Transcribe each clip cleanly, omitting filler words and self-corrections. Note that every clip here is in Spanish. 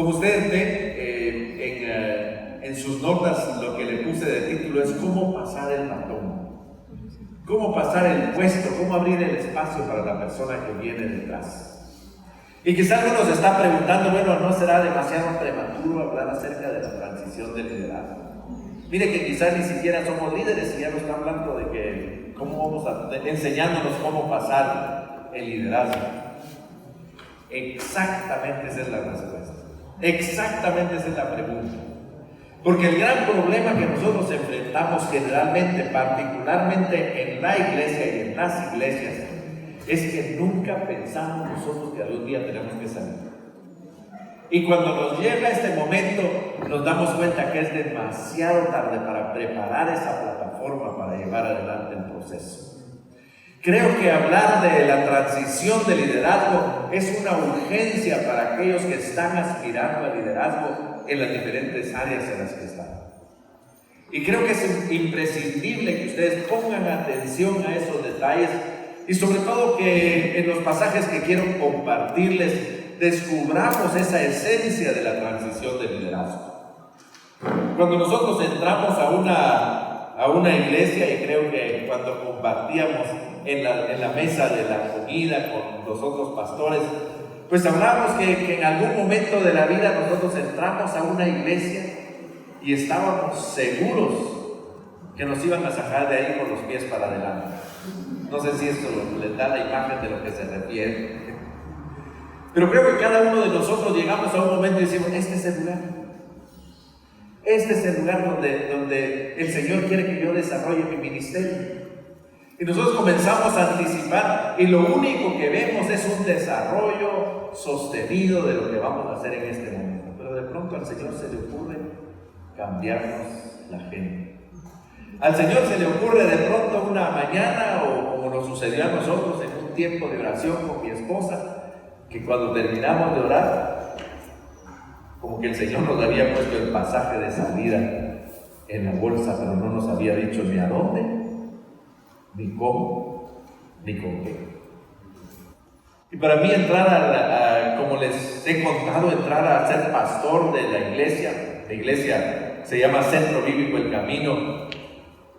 Como ustedes ven en sus notas, lo que le puse de título es cómo pasar el batón, cómo pasar el puesto, cómo abrir el espacio para la persona que viene detrás. Y quizás uno se está preguntando, bueno, ¿no será demasiado prematuro hablar acerca de la transición de liderazgo? Mire que quizás ni siquiera somos líderes y ya nos está hablando de que enseñándonos cómo pasar el liderazgo. Exactamente esa es la respuesta. Exactamente esa es la pregunta. Porque el gran problema que nosotros enfrentamos generalmente, particularmente en la iglesia y en las iglesias, es que nunca pensamos nosotros que algún día tenemos que salir. Y cuando nos llega este momento, nos damos cuenta que es demasiado tarde para preparar esa plataforma para llevar adelante el proceso. Creo que hablar de la transición de liderazgo es una urgencia para aquellos que están aspirando al liderazgo en las diferentes áreas en las que están. Y creo que es imprescindible que ustedes pongan atención a esos detalles y sobre todo que en los pasajes que quiero compartirles descubramos esa esencia de la transición de liderazgo. Cuando nosotros entramos a una iglesia, y creo que cuando compartíamos en la mesa de la comida con los otros pastores, pues hablamos que en algún momento de la vida nosotros entramos a una iglesia y estábamos seguros que nos iban a sacar de ahí con los pies para adelante. No sé si esto les da la imagen de lo que se refiere. Pero creo que cada uno de nosotros llegamos a un momento y decimos, este es el lugar. Este es el lugar donde el Señor quiere que yo desarrolle mi ministerio. Y nosotros comenzamos a anticipar y lo único que vemos es un desarrollo sostenido de lo que vamos a hacer en este momento. Pero de pronto al Señor se le ocurre cambiarnos la gente. Al Señor se le ocurre de pronto una mañana, o como nos sucedió a nosotros en un tiempo de oración con mi esposa, que cuando terminamos de orar, como que el Señor nos había puesto el pasaje de salida en la bolsa, pero no nos había dicho ni a dónde, ni cómo, ni con qué. Y para mí entrar como les he contado, entrar a ser pastor de la iglesia se llama Centro Bíblico El Camino,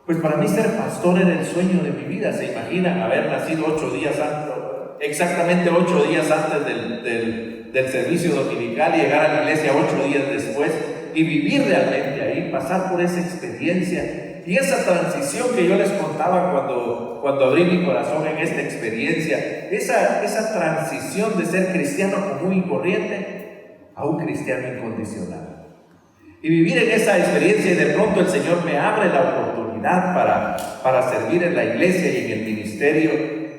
pues para mí ser pastor era el sueño de mi vida. Se imaginan haber nacido 8 días antes, exactamente 8 días antes del servicio dominical, y llegar a la iglesia 8 días después y vivir realmente ahí, pasar por esa experiencia y esa transición que yo les contaba cuando abrí mi corazón en esta experiencia, esa transición de ser cristiano común y corriente a un cristiano incondicional. Y vivir en esa experiencia, y de pronto el Señor me abre la oportunidad para servir en la iglesia y en el ministerio,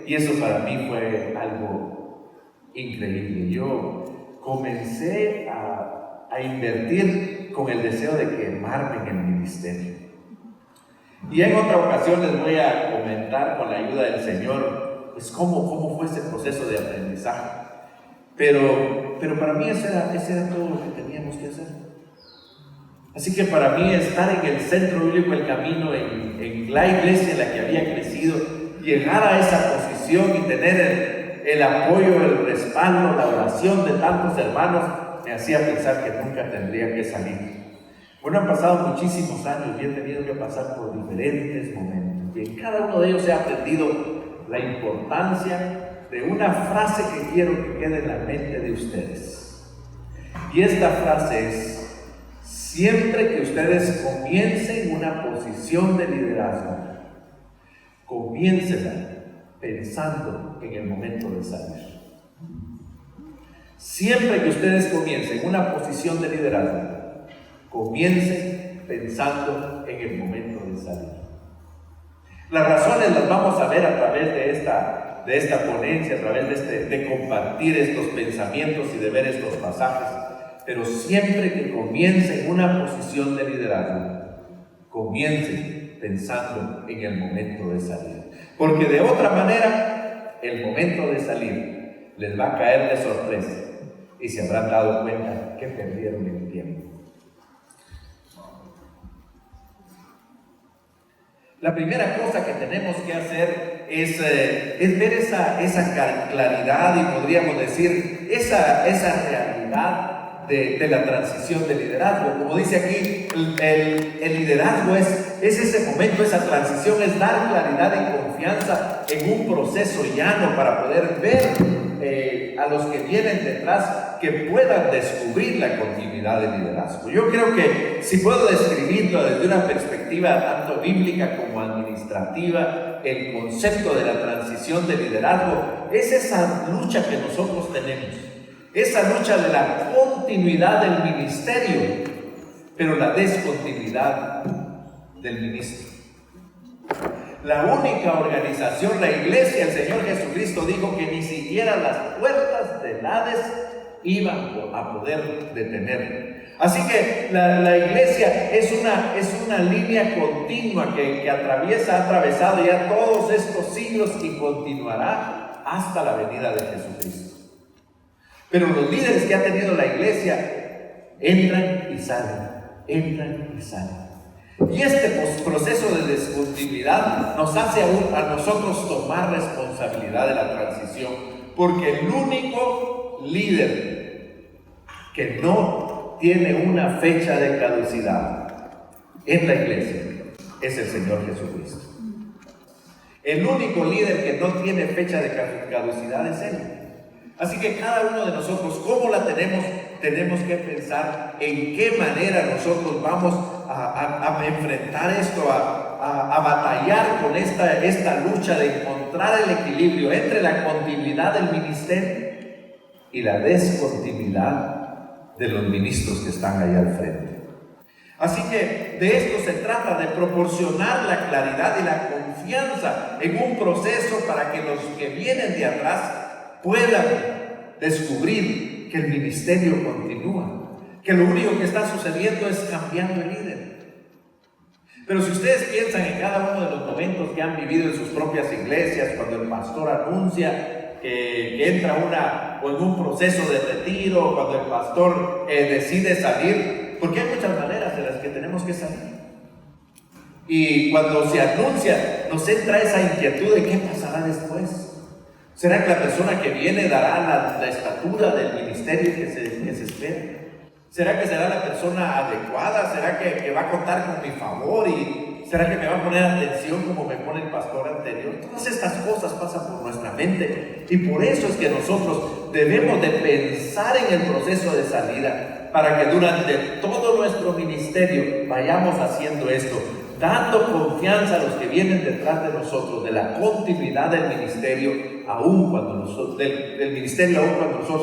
y eso para mí fue algo increíble. Yo comencé a invertir con el deseo de quemarme en el ministerio. Y en otra ocasión les voy a comentar, con la ayuda del Señor, pues cómo fue ese proceso de aprendizaje. Pero para mí ese era todo lo que teníamos que hacer. Así que para mí estar en el Centro Bíblico El Camino, en la iglesia en la que había crecido, llegar a esa posición y tener el apoyo, el respaldo, la oración de tantos hermanos, me hacía pensar que nunca tendría que salir. Bueno, han pasado muchísimos años y he tenido que pasar por diferentes momentos, y en cada uno de ellos he aprendido la importancia de una frase que quiero que quede en la mente de ustedes. Y esta frase es: siempre que ustedes comiencen una posición de liderazgo, comiéncenla pensando en el momento de salir. Siempre que ustedes comiencen una posición de liderazgo, comiencen pensando en el momento de salir. Las razones las vamos a ver a través de esta ponencia, a través de compartir estos pensamientos y de ver estos pasajes. Pero siempre que comiencen una posición de liderazgo, comiencen pensando en el momento de salir. Porque de otra manera, el momento de salir les va a caer de sorpresa y se habrán dado cuenta que perdieron el tiempo. La primera cosa que tenemos que hacer es ver esa claridad, y podríamos decir esa realidad de la transición de liderazgo. Como dice aquí, el liderazgo es ese momento, esa transición, es dar claridad y confianza en un proceso llano para poder ver a los que vienen detrás, que puedan descubrir la continuidad del liderazgo. Yo creo que si puedo describirlo desde una perspectiva tanto bíblica como administrativa, el concepto de la transición de liderazgo es esa lucha que nosotros tenemos, esa lucha de la continuidad del ministerio, pero la descontinuidad del ministro. La única organización, la iglesia, el Señor Jesucristo dijo que ni siquiera las puertas del Hades iban a poder detener. Así que la iglesia es una línea continua que ha atravesado ya todos estos siglos y continuará hasta la venida de Jesucristo. Pero los líderes que ha tenido la iglesia entran y salen, entran y salen. Y este proceso de descontinuidad nos hace a nosotros tomar responsabilidad de la transición, porque el único líder que no tiene una fecha de caducidad en la iglesia es el Señor Jesucristo. El único líder que no tiene fecha de caducidad es Él. Así que cada uno de nosotros, ¿cómo la tenemos? Tenemos que pensar en qué manera nosotros vamos a enfrentar esto, a batallar con esta lucha de encontrar el equilibrio entre la continuidad del ministerio y la descontinuidad de los ministros que están ahí al frente. Así que de esto se trata, de proporcionar la claridad y la confianza en un proceso para que los que vienen de atrás puedan descubrir que el ministerio continúa, que lo único que está sucediendo es cambiando el líder. Pero si ustedes piensan en cada uno de los momentos que han vivido en sus propias iglesias, cuando el pastor anuncia que entra en un proceso de retiro, cuando el pastor decide salir, porque hay muchas maneras de las que tenemos que salir. Y cuando se anuncia, nos entra esa inquietud de qué pasará después. ¿Será que la persona que viene dará la estatura del ministerio que se espera? ¿Será que será la persona adecuada? ¿Será que va a contar con mi favor? ¿Y será que me va a poner atención como me pone el pastor anterior? Todas estas cosas pasan por nuestra mente. Y por eso es que nosotros debemos de pensar en el proceso de salida, para que durante todo nuestro ministerio vayamos haciendo esto, dando confianza a los que vienen detrás de nosotros, de la continuidad del ministerio, aún cuando nosotros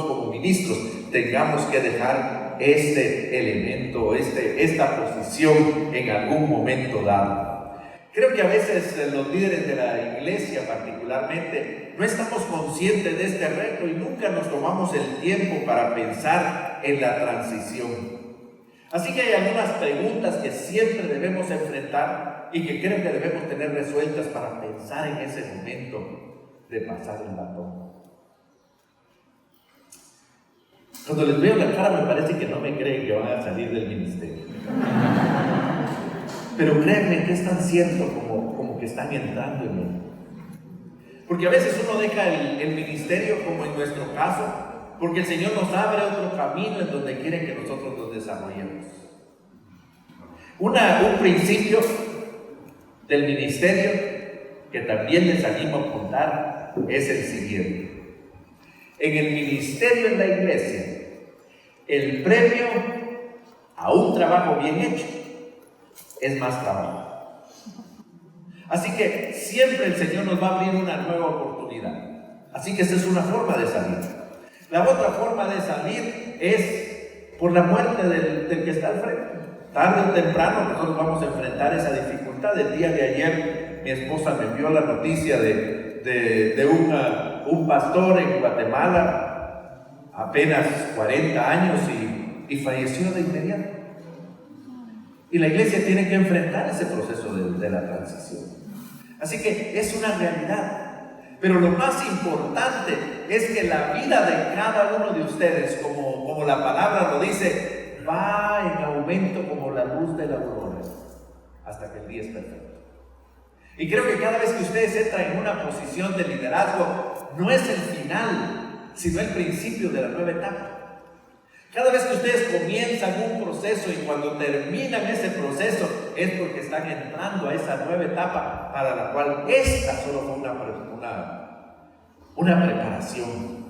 como ministros tengamos que dejar este elemento, esta posición en algún momento dado. Creo que a veces los líderes de la iglesia particularmente no estamos conscientes de este reto y nunca nos tomamos el tiempo para pensar en la transición. Así que hay algunas preguntas que siempre debemos enfrentar y que creo que debemos tener resueltas para pensar en ese momento de pasar el batón. Cuando les veo la cara me parece que no me creen que van a salir del ministerio. Pero créanme que es tan cierto como que están entrando en él. Porque a veces uno deja el ministerio, como en nuestro caso, porque el Señor nos abre otro camino en donde quiere que nosotros nos desarrollemos. Un principio del ministerio que también les animo a apuntar es el siguiente. En el ministerio en la iglesia, el premio a un trabajo bien hecho es más trabajo. Así que siempre el Señor nos va a abrir una nueva oportunidad. Así que esa es una forma de salir. La otra forma de salir es por la muerte del que está al frente. Tarde o temprano nosotros vamos a enfrentar esa dificultad. El día de ayer mi esposa me envió la noticia de un pastor en Guatemala, apenas 40 años y falleció de inmediato. Y la iglesia tiene que enfrentar ese proceso de la transición. Así que es una realidad. Pero lo más importante es que la vida de cada uno de ustedes, como la palabra lo dice, va en aumento como la luz de la aurora, hasta que el día es perfecto. Y creo que cada vez que ustedes entran en una posición de liderazgo, no es el final, sino el principio de la nueva etapa. Cada vez que ustedes comienzan un proceso y cuando terminan ese proceso es porque están entrando a esa nueva etapa para la cual esta solo fue una preparación.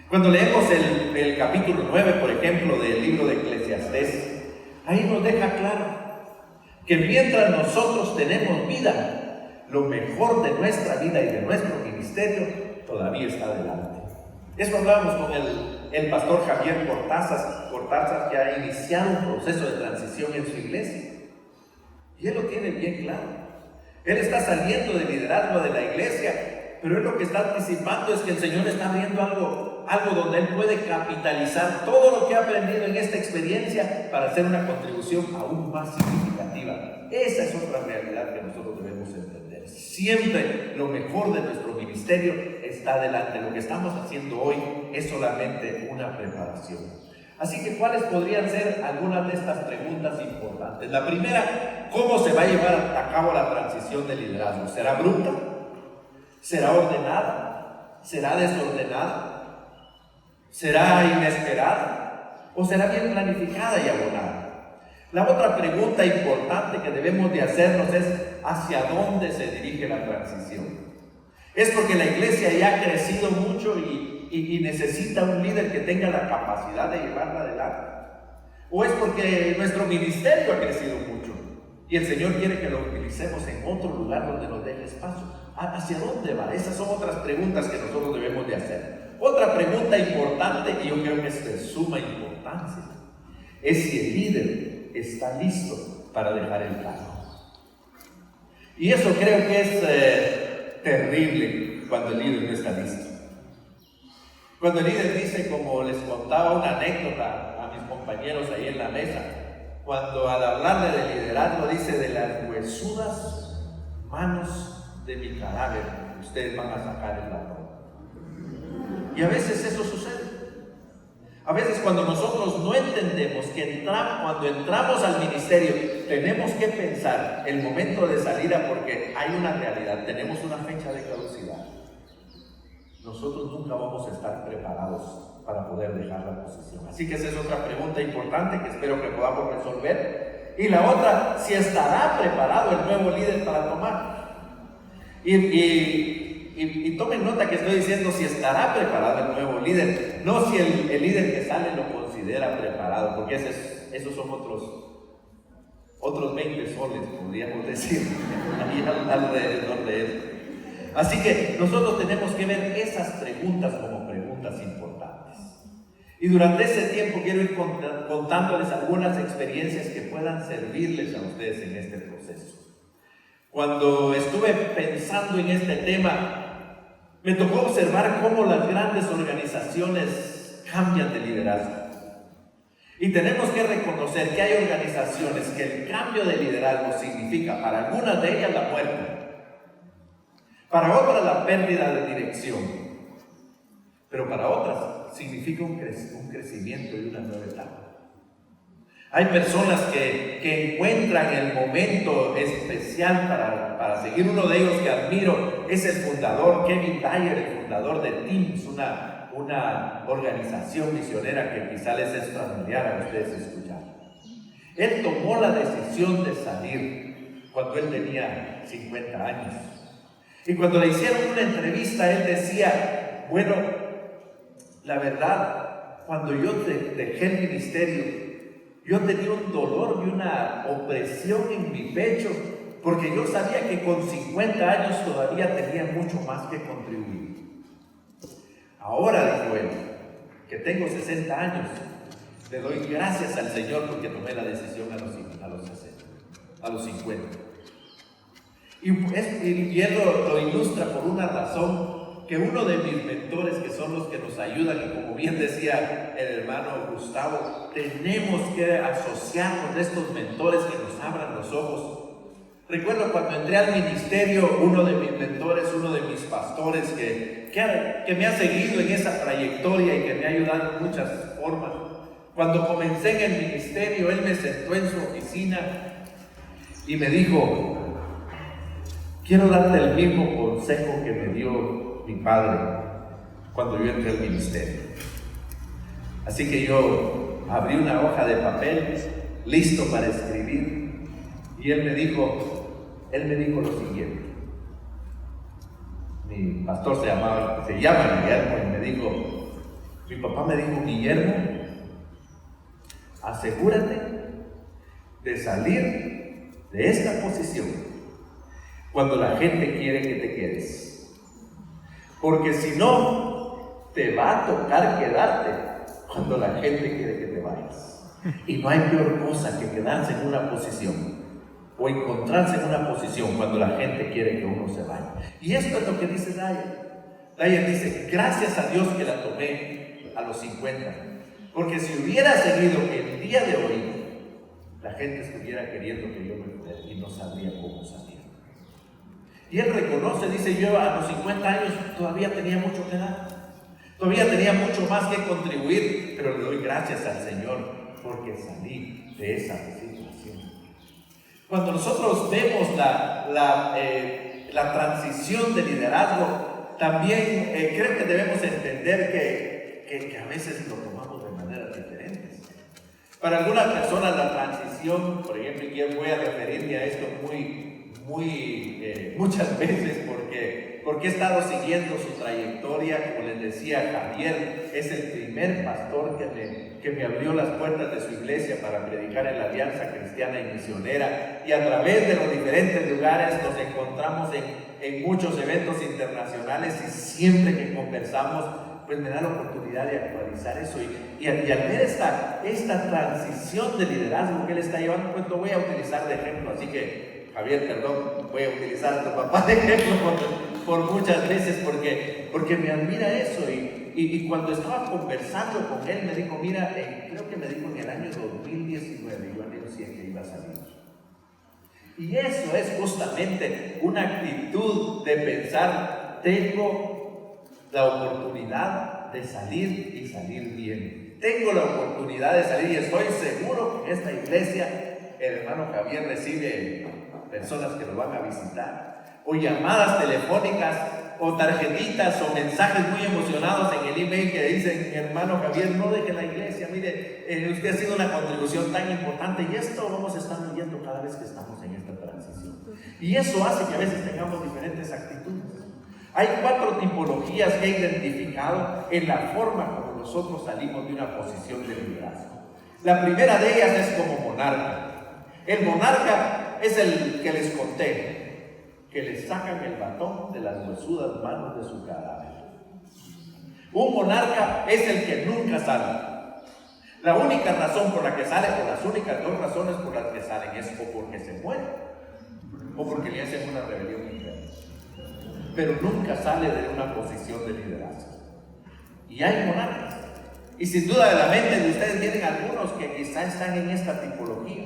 Cuando leemos el capítulo 9, por ejemplo, del libro de Eclesiastés, ahí nos deja claro que mientras nosotros tenemos vida, lo mejor de nuestra vida y de nuestro ministerio todavía está adelante. Eso hablábamos con el pastor Javier Cortázar, que ha iniciado un proceso de transición en su iglesia. Y él lo tiene bien claro. Él está saliendo del liderazgo de la iglesia, pero él lo que está anticipando es que el Señor está abriendo algo donde él puede capitalizar todo lo que ha aprendido en esta experiencia para hacer una contribución aún más significativa. Esa es otra realidad que nosotros debemos entender. Siempre lo mejor de nuestro ministerio está adelante. Lo que estamos haciendo hoy es solamente una preparación. Así que, ¿cuáles podrían ser algunas de estas preguntas importantes? La primera, ¿cómo se va a llevar a cabo la transición de liderazgo? ¿Será bruta? ¿Será ordenada? ¿Será desordenada? ¿Será inesperada? ¿O será bien planificada y abonada? La otra pregunta importante que debemos de hacernos es ¿hacia dónde se dirige la transición? ¿Es porque la iglesia ya ha crecido mucho y necesita un líder que tenga la capacidad de llevarla adelante? ¿O es porque nuestro ministerio ha crecido mucho y el Señor quiere que lo utilicemos en otro lugar donde nos deje espacio? ¿Hacia dónde va? Esas son otras preguntas que nosotros debemos de hacer. Otra pregunta importante, y yo creo que es de suma importancia, es si el líder está listo para dejar el cargo. Y eso creo que es terrible cuando el líder no está listo. Cuando el líder dice, como les contaba una anécdota a mis compañeros ahí en la mesa, cuando al hablarle de liderazgo dice: de las huesudas manos de mi cadáver ustedes van a sacar el ladrón. Y a veces eso sucede. A veces cuando nosotros no entendemos que cuando entramos al ministerio tenemos que pensar el momento de salida, porque hay una realidad, tenemos una fecha de caducidad. Nosotros nunca vamos a estar preparados para poder dejar la posición. Así que esa es otra pregunta importante que espero que podamos resolver. Y la otra, si estará preparado el nuevo líder para tomar. Y tomen nota que estoy diciendo si estará preparado el nuevo líder, no si el líder que sale lo considera preparado, porque esos son otros 20 soles, podríamos decir, ahí alrededor de eso. Así que nosotros tenemos que ver esas preguntas como preguntas importantes. Y durante ese tiempo quiero ir contándoles algunas experiencias que puedan servirles a ustedes en este proceso. Cuando estuve pensando en este tema, me tocó observar cómo las grandes organizaciones cambian de liderazgo. Y tenemos que reconocer que hay organizaciones que el cambio de liderazgo significa para algunas de ellas la muerte, para otras la pérdida de dirección, pero para otras significa un crecimiento y una nueva etapa. Hay personas que encuentran el momento especial para seguir. Uno de ellos que admiro es el fundador, Kevin Dyer, el fundador de Teams, una organización misionera que quizá les es familiar a ustedes escuchar. Él tomó la decisión de salir cuando él tenía 50 años. Y cuando le hicieron una entrevista, él decía: bueno, la verdad, cuando yo dejé el ministerio, yo tenía un dolor y una opresión en mi pecho, porque yo sabía que con 50 años todavía tenía mucho más que contribuir. Ahora, dijo él, que tengo 60 años, le doy gracias al Señor porque tomé la decisión a los 50. Y él lo ilustra por una razón, que uno de mis mentores, que son los que nos ayudan, y como bien decía el hermano Gustavo, tenemos que asociarnos de estos mentores que nos abran los ojos. Recuerdo cuando entré al ministerio, uno de mis mentores, uno de mis pastores que me ha seguido en esa trayectoria y que me ha ayudado en muchas formas. Cuando comencé en el ministerio, él me sentó en su oficina y me dijo: quiero darte el mismo consejo que me dio mi padre cuando yo entré al ministerio. Así que yo abrí una hoja de papel, listo para escribir, y él me dijo lo siguiente. Mi pastor se llama Guillermo, y me dijo, mi papá me dijo: Guillermo, asegúrate de salir de esta posición cuando la gente quiere que te quedes, porque si no, te va a tocar quedarte cuando la gente quiere que te vayas. Y no hay peor cosa que quedarse en una posición o encontrarse en una posición cuando la gente quiere que uno se vaya. Y esto es lo que dice Dyer dice: gracias a Dios que la tomé a los 50, porque si hubiera seguido el día de hoy, la gente estuviera queriendo que yo me fuera y no sabría cómo salir. Y él reconoce, dice: yo a los 50 años todavía tenía mucho que dar, todavía tenía mucho más que contribuir, pero le doy gracias al Señor porque salí de esa situación. Cuando nosotros vemos la transición de liderazgo, también creo que debemos entender que a veces lo tomamos de maneras diferentes. Para algunas personas la transición, por ejemplo, y yo voy a referirme a esto muchas veces porque he estado siguiendo su trayectoria. Como les decía, Javier es el primer pastor que me abrió las puertas de su iglesia para predicar en la Alianza Cristiana y Misionera, y a través de los diferentes lugares nos encontramos en muchos eventos internacionales, y siempre que conversamos pues me da la oportunidad de actualizar eso y al ver esta transición de liderazgo que él está llevando, pues lo voy a utilizar de ejemplo. Así que, Javier, perdón, voy a utilizar a tu papá de ejemplo por muchas veces porque me admira eso. Y cuando estaba conversando con él, me dijo: mira, creo que me dijo en el año 2019, yo anuncié que iba a salir. Y eso es justamente una actitud de pensar: tengo la oportunidad de salir y salir bien. Tengo la oportunidad de salir, y estoy seguro que en esta iglesia el hermano Javier recibe personas que lo van a visitar, o llamadas telefónicas, o tarjetitas, o mensajes muy emocionados en el email que dicen: hermano Javier, no deje la iglesia, mire, usted ha sido una contribución tan importante, y esto vamos a estar viendo cada vez que estamos en esta transición. Y eso hace que a veces tengamos diferentes actitudes. Hay 4 tipologías que he identificado en la forma como nosotros salimos de una posición de liderazgo. La primera de ellas es como monarca. El monarca es el que les conté, que le sacan el batón de las huesudas manos de su cadáver. Un monarca es el que nunca sale. La única razón por la que sale, o las únicas 2 razones por las que salen, es o porque se muere o porque le hacen una rebelión interna. Pero nunca sale de una posición de liderazgo. Y hay monarcas. Y sin duda de la mente de ustedes vienen algunos que quizás están en esta tipología,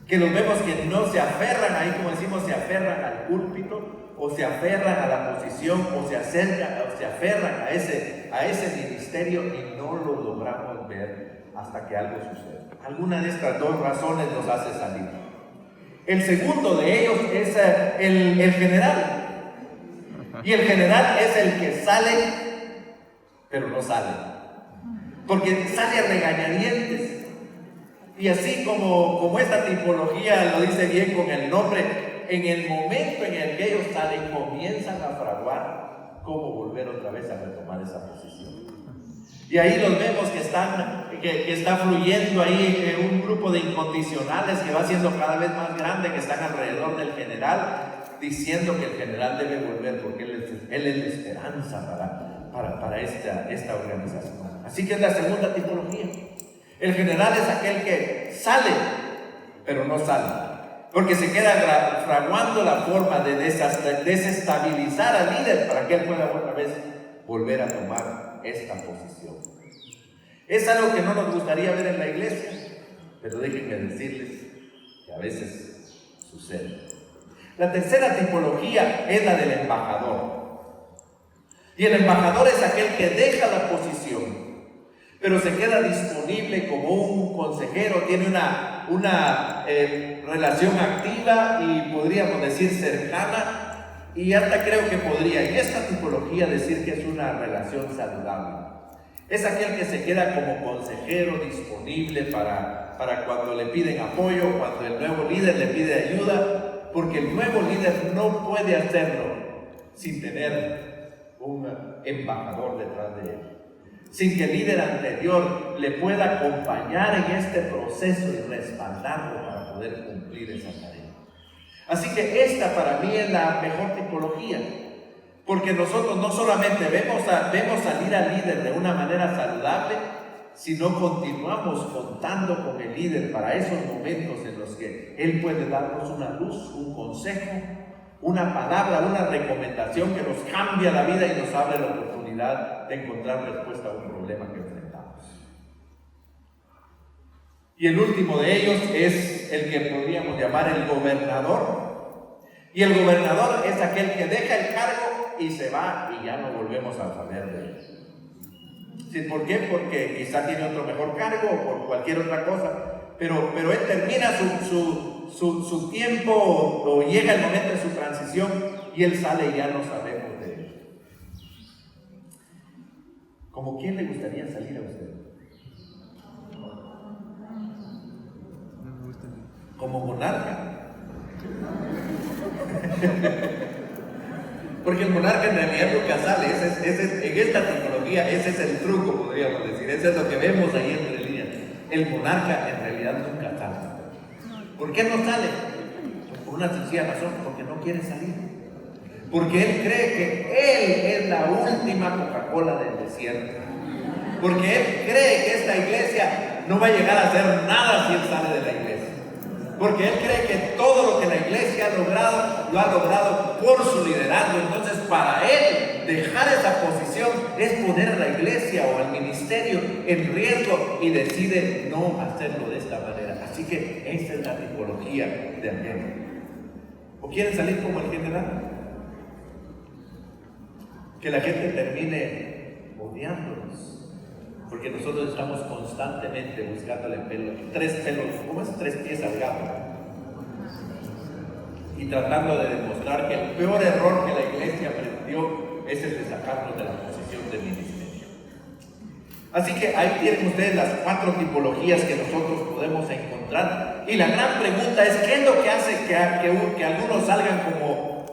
que los vemos que no se aferran, ahí como decimos, se aferran al púlpito, o se aferran a la posición, o se aferran a ese ministerio, y no lo logramos ver hasta que algo sucede. Alguna de estas 2 razones nos hace salir. El segundo de ellos es el general. Y el general es el que sale, pero no sale, porque sale a regañadientes. Y así como esta tipología lo dice bien con el nombre, en el momento en el que ellos salen, comienzan a fraguar cómo volver otra vez a retomar esa posición. Y ahí los vemos que está fluyendo ahí un grupo de incondicionales que va siendo cada vez más grande, que están alrededor del general, diciendo que el general debe volver porque él es la esperanza para esta organización. Así que es la segunda tipología. El general es aquel que sale, pero no sale, porque se queda fraguando la forma de desestabilizar al líder para que él pueda otra vez volver a tomar esta posición. Es algo que no nos gustaría ver en la iglesia, pero déjenme decirles que a veces sucede. La tercera tipología es la del embajador. Y el embajador es aquel que deja la posición, pero se queda disponible como un consejero, tiene una relación activa y podríamos decir cercana, y hasta creo que podría en esta tipología decir que es una relación saludable. Es aquel que se queda como consejero disponible para cuando le piden apoyo, cuando el nuevo líder le pide ayuda, porque el nuevo líder no puede hacerlo sin tener un embajador detrás de él, sin que el líder anterior le pueda acompañar en este proceso y respaldarlo para poder cumplir esa tarea. Así que esta para mí es la mejor tipología, porque nosotros no solamente vemos salir al líder de una manera saludable, sino continuamos contando con el líder para esos momentos en los que él puede darnos una luz, un consejo, una palabra, una recomendación que nos cambia la vida y nos abre la oportunidad de encontrar respuesta a un problema que enfrentamos. Y el último de ellos es el que podríamos llamar el gobernador. Y el gobernador es aquel que deja el cargo y se va y ya no volvemos a saber de él. ¿Sí? ¿Por qué? Porque quizá tiene otro mejor cargo o por cualquier otra cosa, pero él termina su tiempo o llega el momento de su transición y él sale y ya no sabemos de él. ¿Cómo quién le gustaría salir a usted? Como monarca. Porque el monarca en realidad nunca sale. En esta tipología ese es el truco, podríamos decir. Eso es lo que vemos ahí entre líneas. El monarca en realidad nunca sale. ¿Por qué no sale? Por una sencilla razón, porque no quiere salir. Porque él cree que él es la última Coca-Cola del desierto. Porque él cree que esta iglesia no va a llegar a hacer nada si él sale de la iglesia. Porque él cree que todo lo que la iglesia ha logrado, lo ha logrado por su liderazgo. Entonces, para él, dejar esa posición es poner a la iglesia o al ministerio en riesgo y decide no hacerlo de esta manera. Así que esa es la tipología de aquel. ¿O quieren salir como el general? Que la gente termine odiándonos. Porque nosotros estamos constantemente buscándole tres pies al gato. Y tratando de demostrar que el peor error que la iglesia aprendió es el de sacarnos de la posición de ministerio. Así que ahí tienen ustedes las 4 tipologías que nosotros podemos encontrar. Y la gran pregunta es, ¿qué es lo que hace que algunos salgan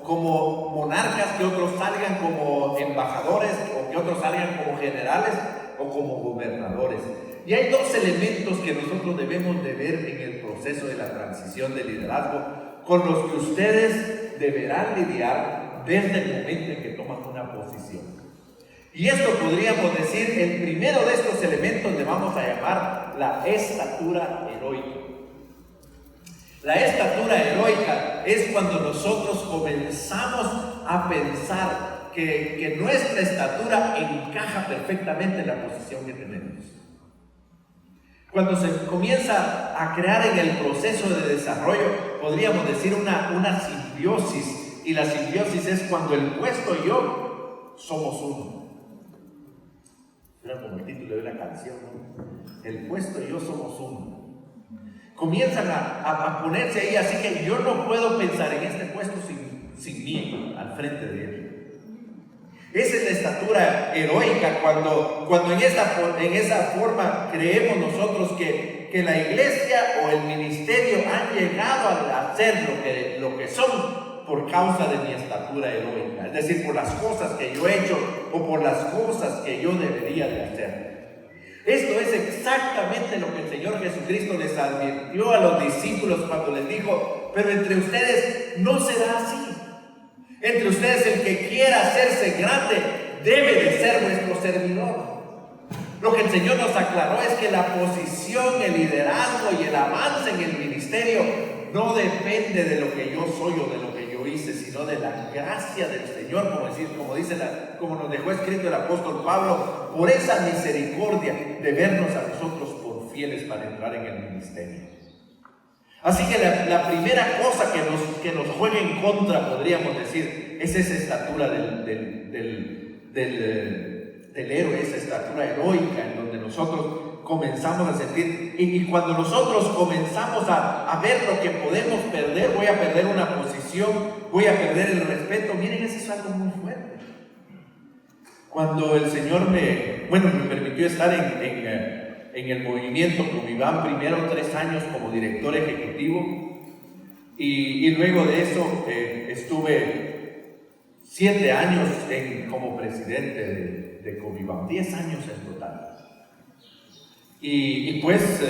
como monarcas, que otros salgan como embajadores o que otros salgan como generales o como gobernadores? Y hay 2 elementos que nosotros debemos de ver en el proceso de la transición de liderazgo con los que ustedes deberán lidiar desde el momento en que toman una posición. Y esto podríamos decir, el primero de estos elementos le vamos a llamar la estatura heroica. La estatura heroica es cuando nosotros comenzamos a pensar que nuestra estatura encaja perfectamente en la posición que tenemos. Cuando se comienza a crear en el proceso de desarrollo, podríamos decir una simbiosis. Y la simbiosis es cuando el puesto y yo somos uno. Era como el título de una canción, ¿no? El puesto y yo somos uno. Comienzan a ponerse ahí, así que yo no puedo pensar en este puesto sin mí al frente de él. Esa es la estatura heroica, cuando en esa forma creemos nosotros que la iglesia o el ministerio han llegado a hacer lo que son por causa de mi estatura heroica, es decir, por las cosas que yo he hecho o por las cosas que yo debería de hacer. Esto es exactamente lo que el Señor Jesucristo les advirtió a los discípulos cuando les dijo: pero entre ustedes no será así. Entre ustedes el que quiera hacerse grande debe de ser nuestro servidor. Lo que el Señor nos aclaró es que la posición, el liderazgo y el avance en el ministerio no depende de lo que yo soy o de lo que yo hice, sino de la gracia del Señor, como nos dejó escrito el apóstol Pablo, por esa misericordia de vernos a nosotros por fieles para entrar en el ministerio. Así que la primera cosa que nos juega en contra, podríamos decir, es esa estatura del héroe, esa estatura heroica en donde nosotros comenzamos a sentir, y cuando nosotros comenzamos a ver lo que podemos perder, voy a perder una posición, voy a perder el respeto. Miren, eso es algo muy fuerte. Cuando el Señor me permitió estar en el movimiento Comiván, primero 3 años como director ejecutivo y luego de eso estuve 7 años como presidente de Comiván, 10 años en total. Y pues,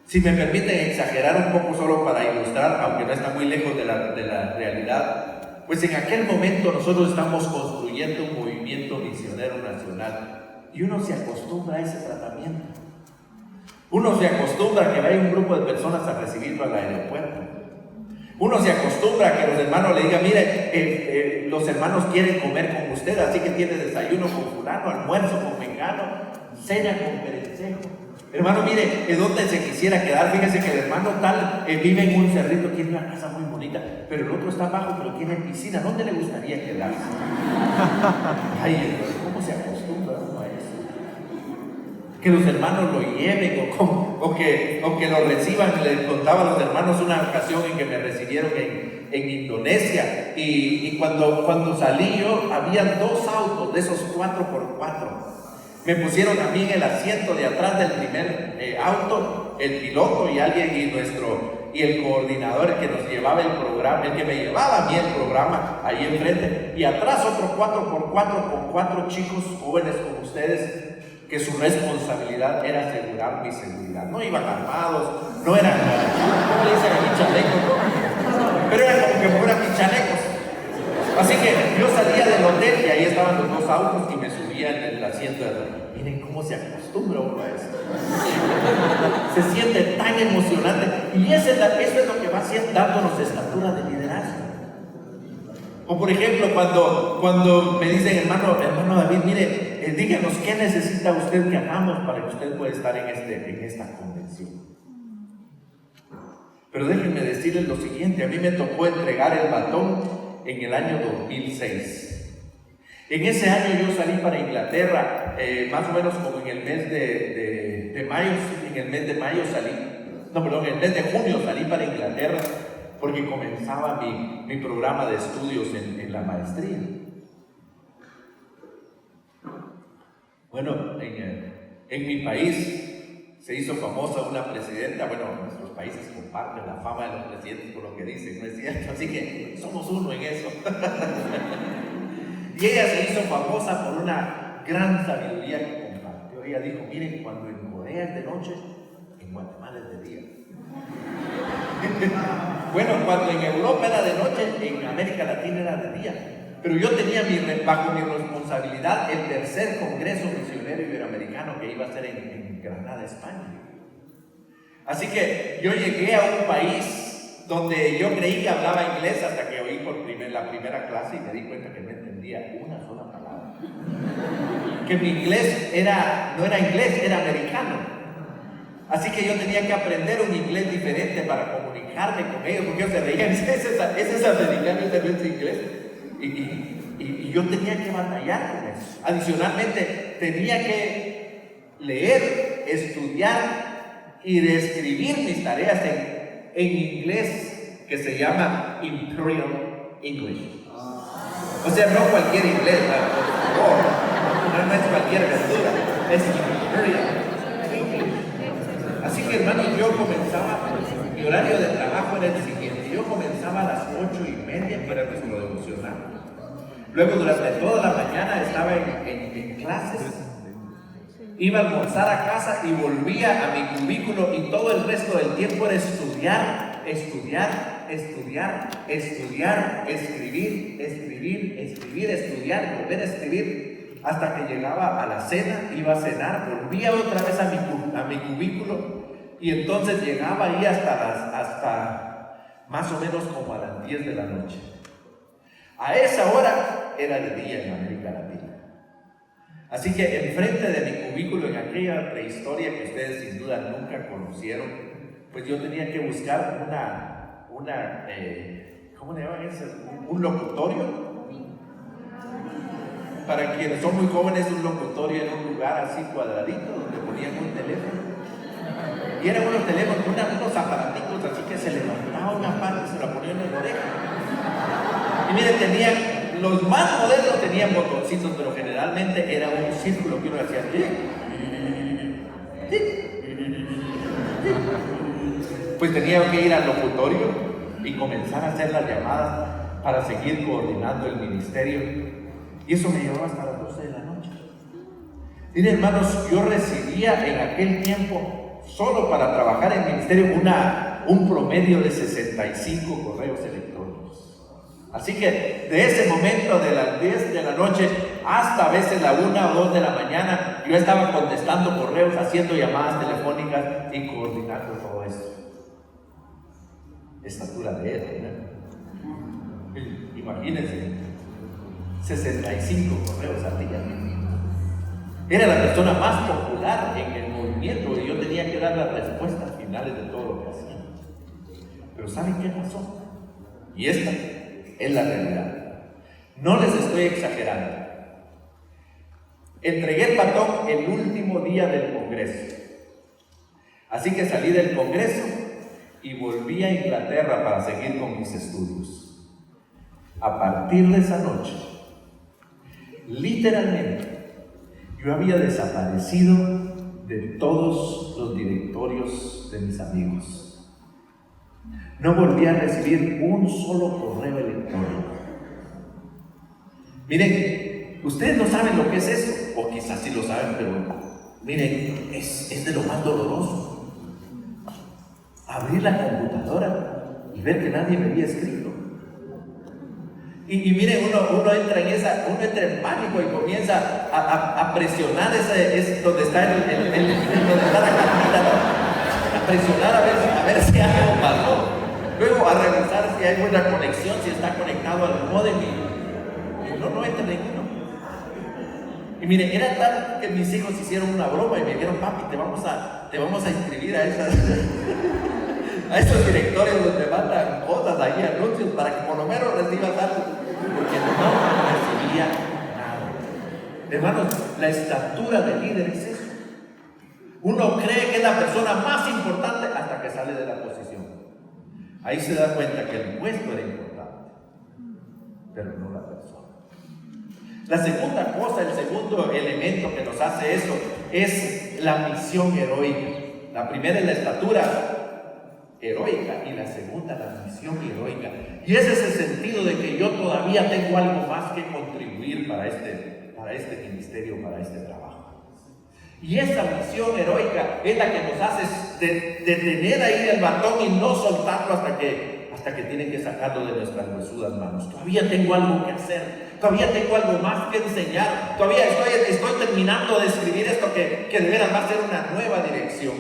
si me permiten exagerar un poco solo para ilustrar, aunque no está muy lejos de la realidad, pues en aquel momento nosotros estamos construyendo un movimiento misionero nacional y uno se acostumbra a ese tratamiento. Uno se acostumbra a que vaya un grupo de personas a recibirlo al aeropuerto. Uno se acostumbra a que los hermanos le digan, mire, los hermanos quieren comer con usted, así que tiene desayuno con fulano, almuerzo con mengano, cena con perencejo. Hermano, mire, ¿de dónde se quisiera quedar? Fíjese que el hermano tal vive en un cerrito, tiene una casa muy bonita, pero el otro está abajo, pero tiene piscina. ¿Dónde le gustaría quedarse? Ay, hermano, ¿cómo se acostumbra uno a eso? Que los hermanos lo lleven o que lo reciban. Les contaba a los hermanos una ocasión en que me recibieron en Indonesia y cuando salí yo, había 2 autos de esos 4x4. Me pusieron a mí en el asiento de atrás del primer auto, el piloto y el coordinador, el que nos llevaba el programa, el que me llevaba a mí el programa ahí enfrente, y atrás otro 4x4 con 4 chicos jóvenes como ustedes, que su responsabilidad era asegurar mi seguridad. No iban armados, no eran, ¿cómo le dicen aquí, chalecos? Pero eran como que fueran mis chalecos. Así que yo salía del hotel y ahí estaban los 2 autos y me subía en el asiento de atrás. Miren cómo se acostumbra uno a eso. Se siente tan emocionante. Y eso es lo que va dándonos estatura de liderazgo. O por ejemplo, cuando me dicen, hermano David, mire, díganos qué necesita usted que hagamos para que usted pueda estar en esta convención. Pero déjenme decirles lo siguiente, a mí me tocó entregar el batón en el año 2006. En ese año yo salí para Inglaterra, más o menos como en el mes de mayo, en el mes de junio salí para Inglaterra, porque comenzaba mi programa de estudios en la maestría. Bueno, en mi país se hizo famosa una presidenta. Bueno, nuestros países comparten la fama de los presidentes por lo que dicen, ¿no es cierto? Así que somos uno en eso. Y ella se hizo famosa por una gran sabiduría que compartió. Ella dijo, miren, cuando en Corea es de noche, en Guatemala es de día. Bueno, cuando en Europa era de noche, en América Latina era de día. Pero yo tenía bajo mi responsabilidad el tercer Congreso Misionero Iberoamericano que iba a ser en Granada, España. Así que yo llegué a un país donde yo creí que hablaba inglés hasta que oí la primera clase y me di cuenta que no entendía una sola palabra. Que mi inglés no era inglés, era americano. Así que yo tenía que aprender un inglés diferente para comunicarme con ellos, porque ellos se reían, ese es americano, ese no es inglés. Y yo tenía que batallar con eso. Adicionalmente, tenía que leer, estudiar y describir mis tareas en inglés que se llama Imperial English. O sea, no cualquier inglés, por favor, no es cualquier verdura, es Imperial English. Así que, hermanos, yo comenzaba, mi horario de trabajo era el siguiente: yo comenzaba a las 8:30 para nuestro devocional. Luego, durante toda la mañana estaba en clases, iba a almorzar a casa y volvía a mi cubículo, y todo el resto del tiempo era estudiar, escribir, estudiar, volver a escribir, hasta que llegaba a la cena, iba a cenar, volvía otra vez a mi cubículo, y entonces llegaba ahí hasta más o menos como a las 10 de la noche. A esa hora era de día en América Latina. Así que enfrente de mi cubículo, en aquella prehistoria que ustedes sin duda nunca conocieron, pues yo tenía que buscar ¿cómo le llaman eso? Un locutorio. Para quienes son muy jóvenes, un locutorio era un lugar así cuadradito donde ponían un teléfono. Y eran unos teléfonos, unos aparatitos así que se levantaba una parte y se la ponían en la oreja. Y miren, los más modernos tenían botoncitos, pero generalmente era un círculo que uno hacía. Pues tenía que ir al locutorio y comenzar a hacer las llamadas para seguir coordinando el ministerio. Y eso me llevaba hasta las 12 de la noche. Miren, hermanos, yo recibía en aquel tiempo, solo para trabajar en el ministerio, un promedio de 65 correos electrónicos. Así que de ese momento, de las 10 de la noche hasta a veces la 1 o 2 de la mañana, yo estaba contestando correos, haciendo llamadas telefónicas y coordinando todo esto. Estatura de él, ¿no? Imagínense, 65 correos al día. Era la persona más popular en el movimiento y yo tenía que dar las respuestas finales de todo lo que hacía. Pero ¿saben qué pasó? Y esta es la realidad. No les estoy exagerando. Entregué el batón el último día del Congreso. Así que salí del Congreso y volví a Inglaterra para seguir con mis estudios. A partir de esa noche, literalmente, yo había desaparecido de todos los directorios de mis amigos. No volví a recibir un solo correo electrónico. Miren, ustedes no saben lo que es eso, o quizás sí lo saben, pero miren, es de lo más doloroso. Abrir la computadora y ver que nadie me había escrito. Y miren, uno entra en pánico y comienza a presionar donde está donde está la cartita, ¿no? A presionar a ver si algo pasó. Luego a revisar si hay buena conexión, si está conectado al módem y no entra ninguno. Y miren, era tal que mis hijos hicieron una broma y me dijeron: papi, te vamos a inscribir a esos directorios donde mandan cosas ahí, anuncios, para que por lo menos recibas algo, porque no recibía nada. Hermanos, la estatura del líder es eso. Uno cree que es la persona más importante hasta que sale de la posición. Ahí se da cuenta que el puesto era importante, pero no la persona. La segunda cosa, el segundo elemento que nos hace eso, es la misión heroica. La primera es la estatura heroica y la segunda la misión heroica. Y ese es el sentido de que yo todavía tengo algo más que contribuir para este ministerio, para este trabajo. Y esa misión heroica es la que nos hace detener ahí el batón y no soltarlo hasta que tienen que sacarlo de nuestras huesudas manos. Todavía tengo algo que hacer, todavía tengo algo más que enseñar, todavía estoy terminando de escribir esto que de veras va a ser una nueva dirección.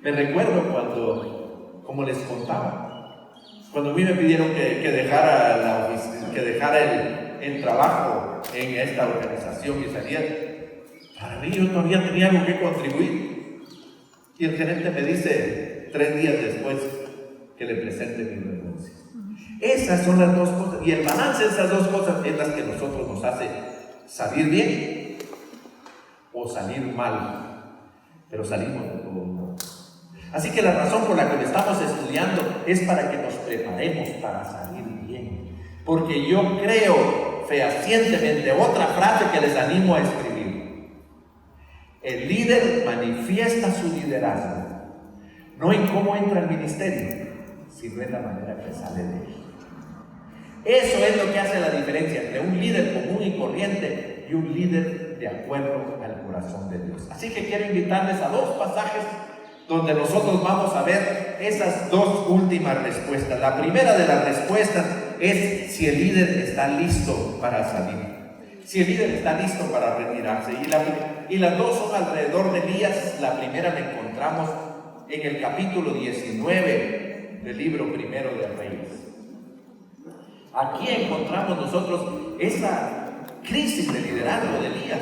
Me recuerdo cuando, como les contaba, cuando a mí me pidieron que dejara el trabajo en esta organización y saliera, para mí yo todavía tenía algo que contribuir. Y el gerente me dice 3 días después que le presente mi renuncia. Esas son las dos cosas, y el balance de esas dos cosas es las que nosotros nos hace salir bien o salir mal, pero salimos de todo modo. Así que la razón por la que lo estamos estudiando es para que nos preparemos para salir bien, porque yo creo fehacientemente, otra frase que les animo a escribir: el líder manifiesta su liderazgo no en cómo entra al ministerio, sino en la manera que sale de él. Eso es lo que hace la diferencia entre un líder común y corriente y un líder de acuerdo al corazón de Dios. Así que quiero invitarles a 2 pasajes donde nosotros vamos a ver esas 2 últimas respuestas. La primera de las respuestas es si el líder está listo para salir, si el líder está listo para retirarse. Y las 2 son alrededor de Elías. La primera la encontramos en el capítulo 19 del libro primero de Reyes. Aquí encontramos nosotros esa crisis de liderazgo de Elías.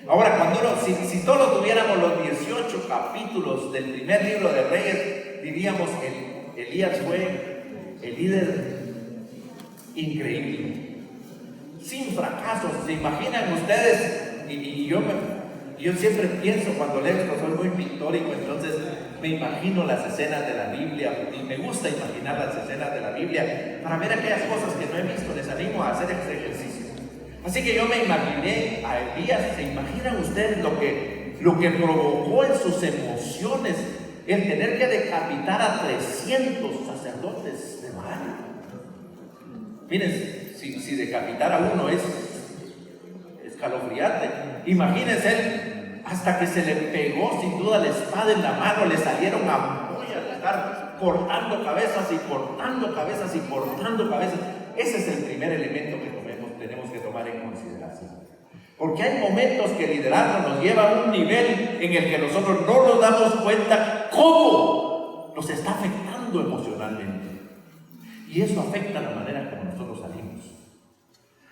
Ahora, si solo tuviéramos los 18 capítulos del primer libro de Reyes, diríamos que Elías fue el líder increíble, sin fracasos. ¿Se imaginan ustedes? Y yo Yo siempre pienso cuando leo esto, soy muy pictórico, entonces me imagino las escenas de la Biblia y me gusta imaginar las escenas de la Biblia para ver aquellas cosas que no he visto. Les animo a hacer este ejercicio. Así que yo me imaginé a Elías. ¿Se imaginan ustedes lo que provocó en sus emociones el tener que decapitar a 300 sacerdotes de Baal? Miren, si decapitar a uno es escalofriante. Imagínense él, hasta que se le pegó sin duda la espada en la mano, le salieron ampollas de estar cortando cabezas y cortando cabezas y cortando cabezas. Ese es el primer elemento que tenemos que tomar en consideración. Porque hay momentos que el liderazgo nos lleva a un nivel en el que nosotros no nos damos cuenta cómo nos está afectando emocionalmente. Y eso afecta la manera como nosotros salimos.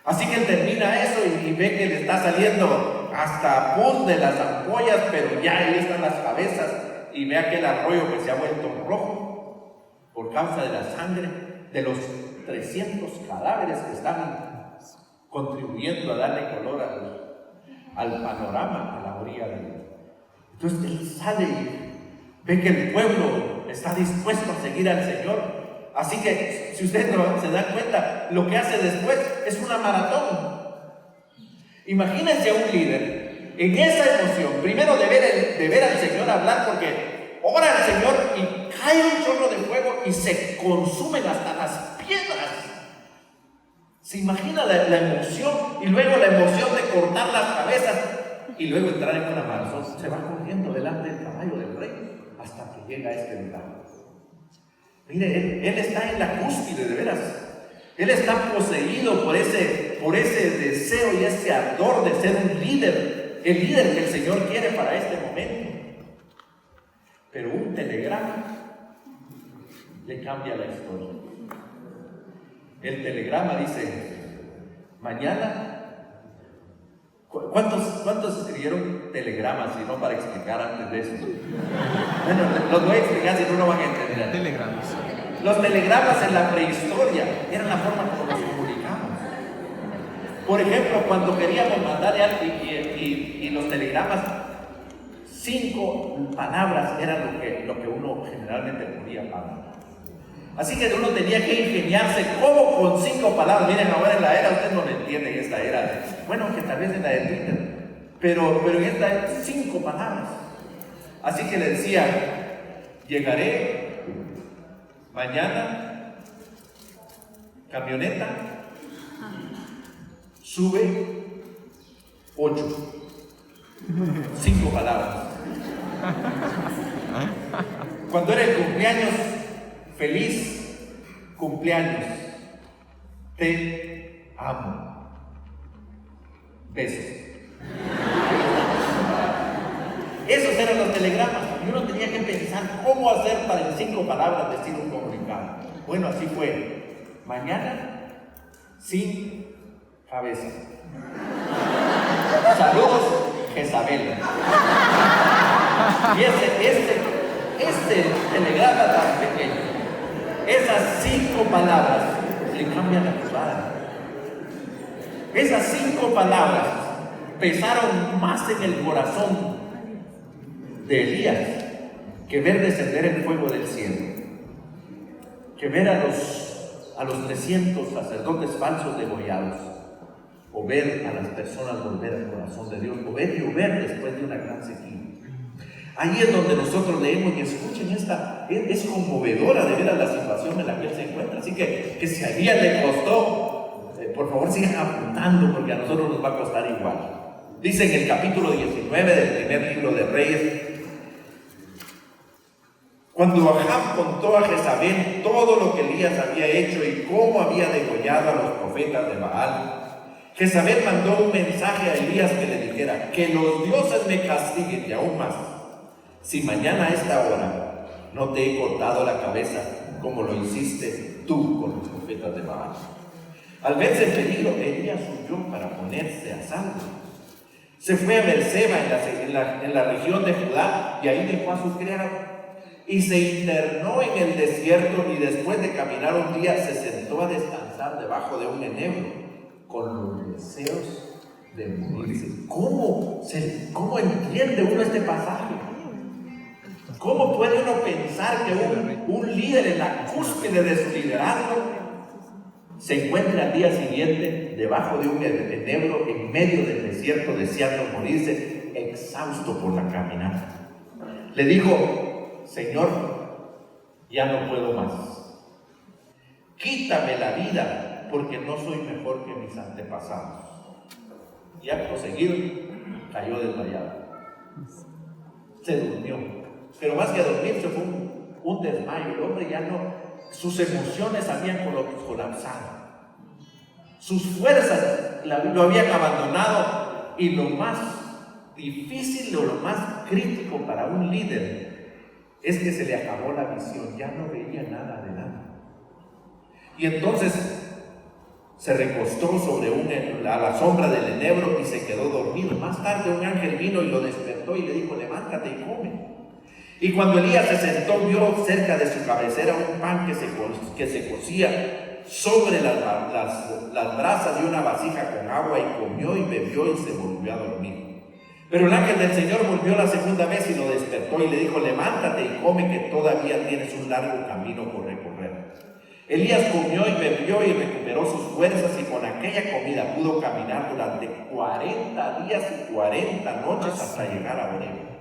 Así que él termina eso y ve que le está saliendo hasta pus de las ampollas, pero ya ahí están las cabezas, y ve aquel arroyo que se ha vuelto rojo por causa de la sangre de los 300 cadáveres que estaban contribuyendo a darle color al panorama, a la orilla del río. Entonces él sale y ve que el pueblo está dispuesto a seguir al Señor. Así que, si ustedes se dan cuenta, lo que hace después es una maratón. Imagínense a un líder en esa emoción, primero de ver al Señor hablar, porque ora al Señor y cae un chorro de fuego y se consumen hasta las piedras. ¿Se imagina la emoción? Y luego la emoción de cortar las cabezas y luego entrar en una maratón. Se va corriendo delante del caballo del rey hasta que llega a este lugar. Mire, él está en la cúspide, de veras. Él está poseído por ese deseo y ese ardor de ser un líder, el líder que el Señor quiere para este momento. Pero un telegrama le cambia la historia. El telegrama dice: mañana. ¿Cuántos escribieron telegramas? Si no, para explicar antes de eso. Bueno, los voy a explicar, si no van a entender. Telegramas. Los telegramas en la prehistoria eran la forma como nos comunicamos. Por ejemplo, cuando queríamos mandarle algo y los telegramas, 5 palabras eran lo que uno generalmente podía mandar. Así que uno tenía que ingeniarse cómo con 5 palabras. Miren, ahora en la era, ustedes no lo entienden, esta era, bueno, que tal vez en la de Twitter, pero en esta 5 palabras. Así que le decía: llegaré mañana, camioneta, sube 8. 5 palabras. Cuando era el cumpleaños, feliz cumpleaños, te amo, besos. Esos eran los telegramas y uno tenía que pensar cómo hacer para en 5 palabras decir un comunicado. Bueno, así fue: mañana sin cabeza. Saludos, Jezabel. Y este telegrama tan pequeño, esas 5 palabras le cambian la jugada. Esas 5 palabras pesaron más en el corazón de Elías que ver descender el fuego del cielo, que ver a los 300 sacerdotes falsos degollados, o ver a las personas volver al corazón de Dios, o ver llover después de una gran sequía. Ahí es donde nosotros leemos y escuchen es conmovedora de ver a la situación en la que él se encuentra. Así que si a Elías le costó, por favor sigan apuntando, porque a nosotros nos va a costar igual. Dice en el capítulo 19 del primer libro de Reyes: cuando Ahab contó a Jezabel todo lo que Elías había hecho y cómo había degollado a los profetas de Baal, Jezabel mandó un mensaje a Elías que le dijera: que los dioses me castiguen, y aún más, si mañana a esta hora no te he cortado la cabeza como lo hiciste tú con los profetas de Baal. Al verse en peligro, Elías huyó para ponerse a salvo. Se fue a Beerseba en la región de Judá, y ahí dejó a su criado y se internó en el desierto, y después de caminar un día se sentó a descansar debajo de un enebro con los deseos de morirse. ¿Cómo entiende uno este pasaje? ¿Cómo puede uno pensar que un líder en la cúspide de su liderazgo se encuentra al día siguiente debajo de un enebro en medio del desierto deseando morirse, exhausto por la caminata? Le dijo: Señor, ya no puedo más. Quítame la vida, porque no soy mejor que mis antepasados. Y acto seguido cayó desmayado. Se durmió. Pero más que dormirse fue un desmayo. El hombre ya no, sus emociones habían colapsado. Sus fuerzas lo habían abandonado. Y lo más difícil o lo más crítico para un líder es que se le acabó la visión. Ya no veía nada adelante. Y entonces se recostó a la sombra del enebro y se quedó dormido. Más tarde un ángel vino y lo despertó y le dijo: levántate y come. Y cuando Elías se sentó, vio cerca de su cabecera un pan que se cocía sobre las brasas de una vasija con agua, y comió y bebió y se volvió a dormir. Pero el ángel del Señor volvió la segunda vez y lo despertó y le dijo: levántate y come, que todavía tienes un largo camino por recorrer. Elías comió y bebió y recuperó sus fuerzas, y con aquella comida pudo caminar durante 40 días y 40 noches hasta llegar a Oreb.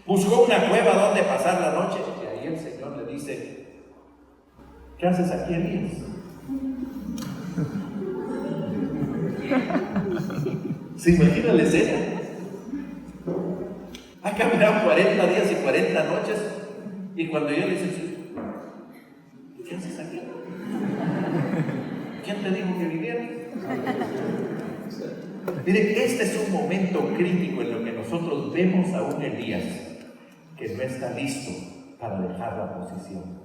Buscó una cueva donde pasar la noche, y ahí el Señor le dice: ¿qué haces aquí, Elías? ¿Se imagina la escena? Ha caminado 40 días y 40 noches, y cuando yo le dice: ¿qué haces aquí? ¿Quién te dijo que vivieras? Miren, este es un momento crítico en lo que nosotros vemos a un Elías que no está listo para dejar la posición.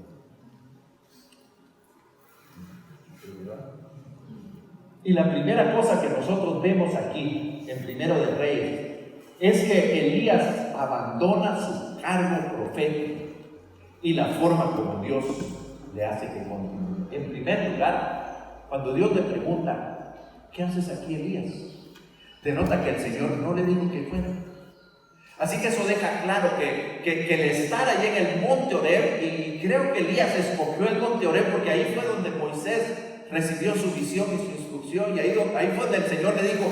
Y la primera cosa que nosotros vemos aquí en Primero de Reyes es que Elías abandona su cargo profético y la forma como Dios le hace que continúe. En primer lugar, cuando Dios le pregunta: ¿qué haces aquí, Elías?, denota que el Señor no le dijo que fuera. Así que eso deja claro que el estar allí en el monte Oreb, y creo que Elías escogió el monte Oreb porque ahí fue donde Moisés recibió su visión y su instrucción, y ahí fue donde el Señor le dijo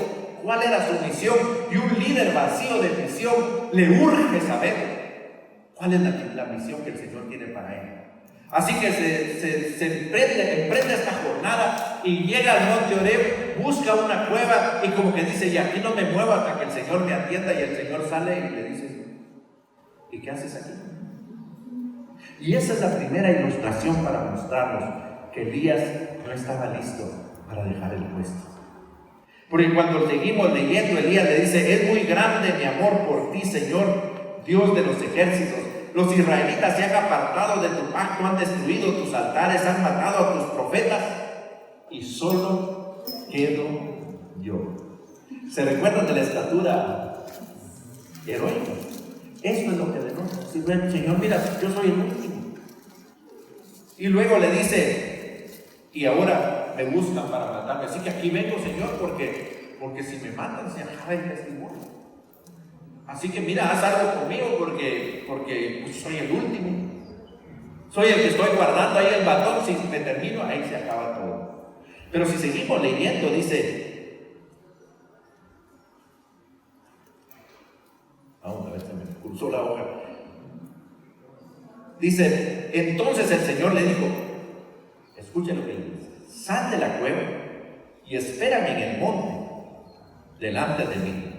cuál era su misión. Y un líder vacío de misión le urge saber cuál es la misión que el Señor tiene para él. Así que se emprende esta jornada y llega al monte Oreb, busca una cueva y como que dice: y aquí no me muevo hasta que el Señor me atienda. Y el Señor sale y le dice: ¿y qué haces aquí? Y esa es la primera ilustración para mostrarnos que Elías no estaba listo para dejar el puesto. Porque cuando seguimos leyendo, Elías le dice: es muy grande mi amor por ti, Señor, Dios de los ejércitos. Los israelitas se han apartado de tu pacto, han destruido tus altares, han matado a tus profetas, y solo quedo yo. ¿Se recuerdan de la estatura heroica? Eso es lo que denota. Si ven, Señor, mira, yo soy el último. Y luego le dice: y ahora me buscan para matarme. Así que aquí vengo, Señor, porque si me matan se acaba el testimonio. Así que mira, haz algo conmigo porque pues, soy el último. Soy el que estoy guardando ahí el batón. Si me termino, ahí se acaba todo. Pero si seguimos leyendo, dice... Vamos a ver, se me cruzó la hoja. Dice: entonces el Señor le dijo, escuchen lo que le dice: sal de la cueva y espérame en el monte delante de mí.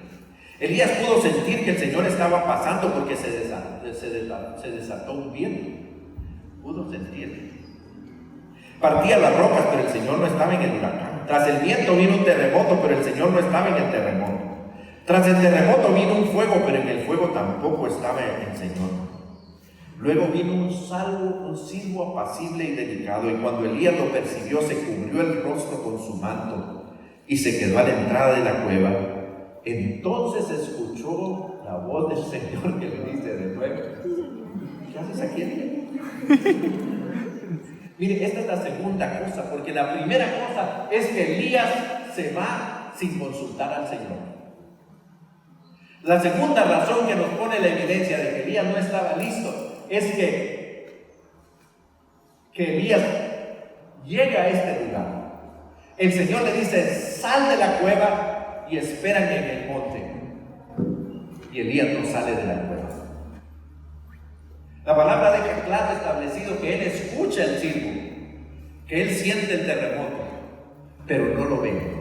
Elías pudo sentir que el Señor estaba pasando porque se desató un viento. Pudo sentir. Partía las rocas, pero el Señor no estaba en el huracán. Tras el viento vino un terremoto, pero el Señor no estaba en el terremoto. Tras el terremoto vino un fuego, pero en el fuego tampoco estaba el Señor. Luego vino un silbo apacible y delicado, y cuando Elías lo percibió, se cubrió el rostro con su manto y se quedó a la entrada de la cueva. Entonces escuchó la voz del Señor que le dice de nuevo: ¿qué haces aquí, Elías? Mire, esta es la segunda cosa, porque la primera cosa es que Elías se va sin consultar al Señor. La segunda razón que nos pone la evidencia de que Elías no estaba listo es que Elías llega a este lugar. El Señor le dice: sal de la cueva y espérame en el monte. Y Elías no sale de la cueva. La palabra deja claro establecido que él escucha el silbo, que él siente el terremoto, pero no lo ve.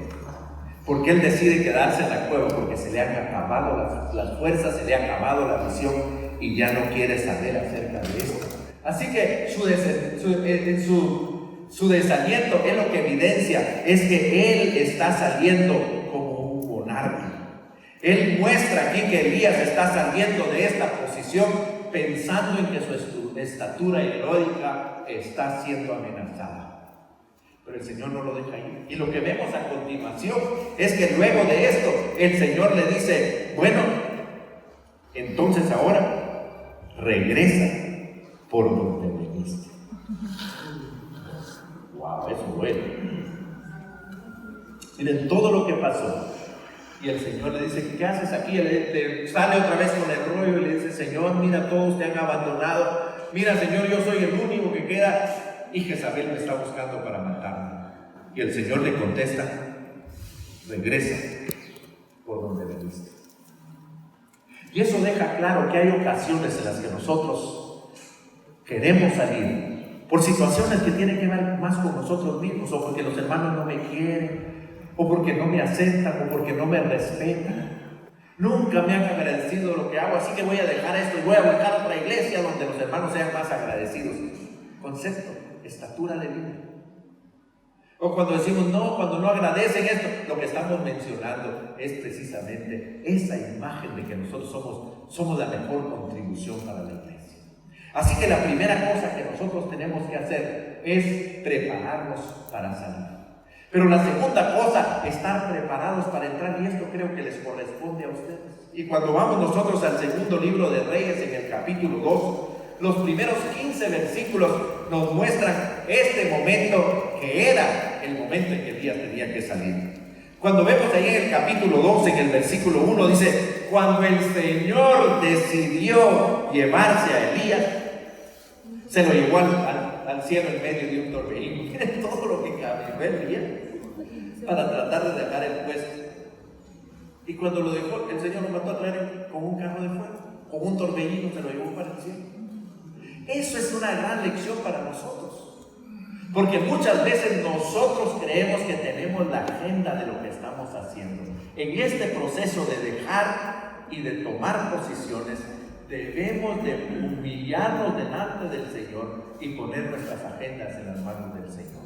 Porque él decide quedarse en la cueva porque se le han acabado las fuerzas, se le ha acabado la visión y ya no quiere saber acerca de esto. Así que su desaliento es lo que evidencia, es que él está saliendo como un monarca. Él muestra aquí que Elías está saliendo de esta posición pensando en que su estatura heroica está siendo amenazada. Pero el Señor no lo deja ir. Y lo que vemos a continuación es que luego de esto, el Señor le dice: bueno, entonces ahora regresa por donde viniste. Wow, eso duele. Miren todo lo que pasó. Y el Señor le dice: ¿qué haces aquí? Él sale otra vez con el rollo y le dice: Señor, mira, todos te han abandonado. Mira, Señor, yo soy el único que queda. Y Jezabel me está buscando para matarme. Y el Señor le contesta: regresa por donde veniste. Y eso deja claro que hay ocasiones en las que nosotros queremos salir por situaciones que tienen que ver más con nosotros mismos, o porque los hermanos no me quieren, o porque no me aceptan, o porque no me respetan. Nunca me han agradecido lo que hago, así que voy a dejar esto y voy a buscar otra iglesia donde los hermanos sean más agradecidos. Concepto: estatura de vida. O cuando decimos no, cuando no agradecen esto, lo que estamos mencionando es precisamente esa imagen de que nosotros somos la mejor contribución para la iglesia. Así que la primera cosa que nosotros tenemos que hacer es prepararnos para salir. Pero la segunda cosa, estar preparados para entrar, y esto creo que les corresponde a ustedes. Y cuando vamos nosotros al segundo libro de Reyes, en el capítulo 2, los primeros 15 versículos nos muestran este momento que era el momento en que Elías tenía que salir. Cuando vemos ahí en el capítulo 2, en el versículo 1, dice: cuando el Señor decidió llevarse a Elías, se lo llevó al cielo en medio de un torbellino. Miren todo lo que caminó Elías para tratar de dejar el puesto. Y cuando lo dejó, el Señor lo mandó a traer con un carro de fuego, con un torbellino, se lo llevó para el cielo. Eso es una gran lección para nosotros, porque muchas veces nosotros creemos que tenemos la agenda de lo que estamos haciendo. En este proceso de dejar y de tomar posiciones, debemos de humillarnos delante del Señor y poner nuestras agendas en las manos del Señor.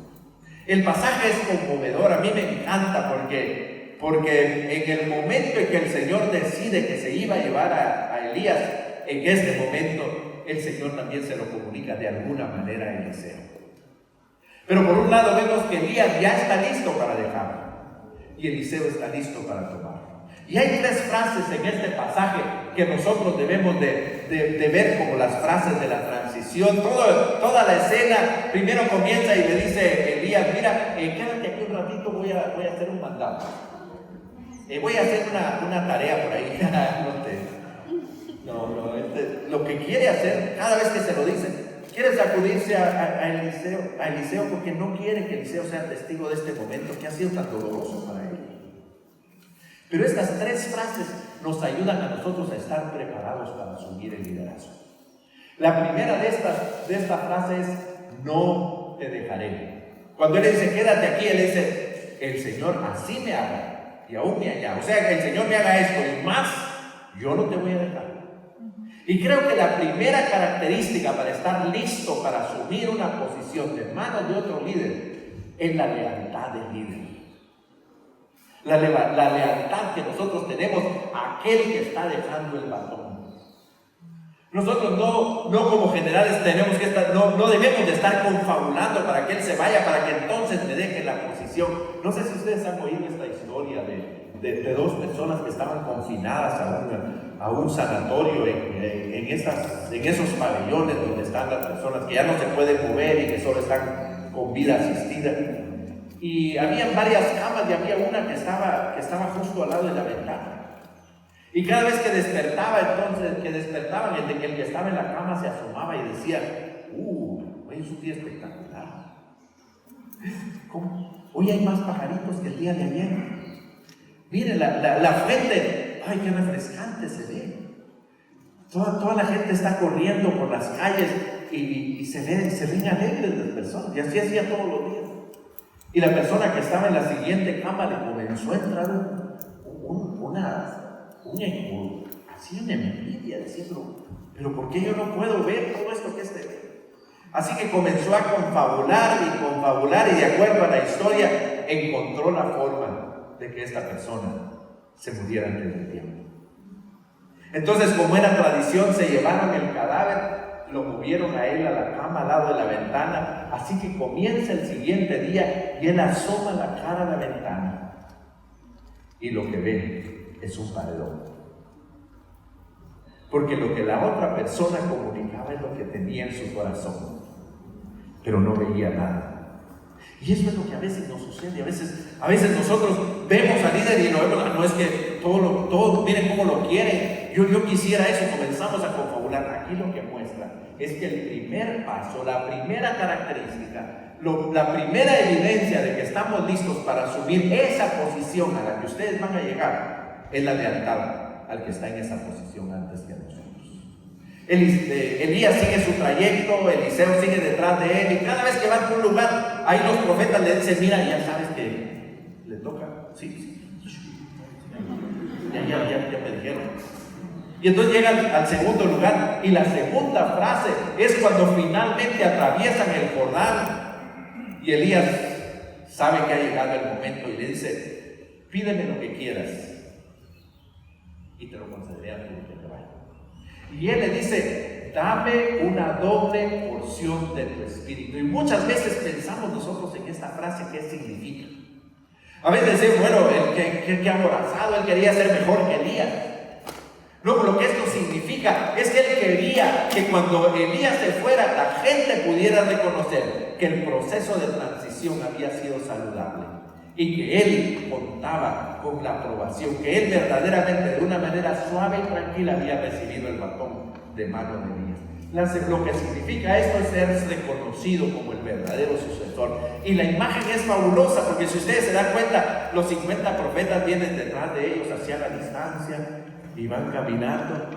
El pasaje es conmovedor, a mí me encanta porque en el momento en que el Señor decide que se iba a llevar a Elías, en este momento el Señor también se lo comunica de alguna manera a Eliseo. Pero por un lado vemos que Elías ya está listo para dejarlo y Eliseo está listo para tomarlo. Y hay tres frases en este pasaje que nosotros debemos de ver como las frases de la transición. Toda la escena primero comienza y le dice Elías: mira, quédate aquí un ratito, voy a hacer un mandato. Voy a hacer una tarea por ahí. Lo que quiere hacer, cada vez que se lo dice, quiere sacudirse a Eliseo porque no quiere que Eliseo sea testigo de este momento que ha sido tan doloroso para él. Pero estas tres frases nos ayudan a nosotros a estar preparados para asumir el liderazgo. La primera de estas frases es: no te dejaré. Cuando él dice quédate aquí, él dice: el Señor así me haga y aún me haga. O sea, que el Señor me haga esto y más, yo no te voy a dejar. Y creo que la primera característica para estar listo para asumir una posición de manos de otro líder es la lealtad del líder. La lealtad que nosotros tenemos a aquel que está dejando el batón. Nosotros no como generales tenemos que estar, no debemos de estar confabulando para que él se vaya, para que entonces me deje la posición. No sé si ustedes han oído esta historia de dos personas que estaban confinadas a un sanatorio en esos pabellones donde están las personas que ya no se pueden mover y que solo están con vida asistida. y había varias camas y había una que estaba justo al lado de la ventana. Y cada vez que despertaba, entonces, que despertaban, el que estaba en la cama se asomaba y decía, hoy es un día espectacular. ¿Cómo? Hoy hay más pajaritos que el día de ayer. Mire, la fuente, ay, qué refrescante se ve. Toda la gente está corriendo por las calles y se ven alegres las personas. Y así hacía todos los días. Y la persona que estaba en la siguiente cama le comenzó a entrar así una envidia, diciendo, pero ¿por qué yo no puedo ver todo esto que ve? Así que comenzó a confabular y de acuerdo a la historia encontró la forma de que esta persona se muriera antes del tiempo. Entonces, como era tradición, se llevaron el cadáver, lo movieron a él a la cama al lado de la ventana, así que comienza el siguiente día y él asoma la cara a la ventana y lo que ve es un paredón. Porque lo que la otra persona comunicaba es lo que tenía en su corazón, pero no veía nada. Y eso es lo que a veces nos sucede. A veces nosotros vemos al líder y lo vemos, no es que todo miren cómo lo quiere, yo quisiera eso, comenzamos a confabular. Aquí lo que muestra es que el primer paso, la primera característica, la primera evidencia de que estamos listos para asumir esa posición a la que ustedes van a llegar, es la lealtad al que está en esa posición antes que a nosotros. Elías sigue su trayecto, Eliseo sigue detrás de él, y cada vez que va a un lugar, ahí los profetas le dicen, mira, ya sabes que le toca, sí. Ya me dijeron. Y entonces llegan al segundo lugar, y la segunda frase es cuando finalmente atraviesan el Jordán, y Elías sabe que ha llegado el momento, y le dice, pídeme lo que quieras, y te lo concederé a ti que te vaya. Y él le dice, dame una doble porción de tu espíritu. Y muchas veces pensamos nosotros en esta frase, ¿qué significa? A veces decimos, bueno, que aborazado, él quería ser mejor que Elías. No, lo que esto significa es que él quería que cuando Elías se fuera, la gente pudiera reconocer que el proceso de transición había sido saludable y que él contaba con la aprobación, que él verdaderamente de una manera suave y tranquila había recibido el batón de mano de Elías. Lo que significa esto es ser reconocido como el verdadero sucesor. Y la imagen es fabulosa, porque si ustedes se dan cuenta, los 50 profetas vienen detrás de ellos hacia la distancia y van caminando.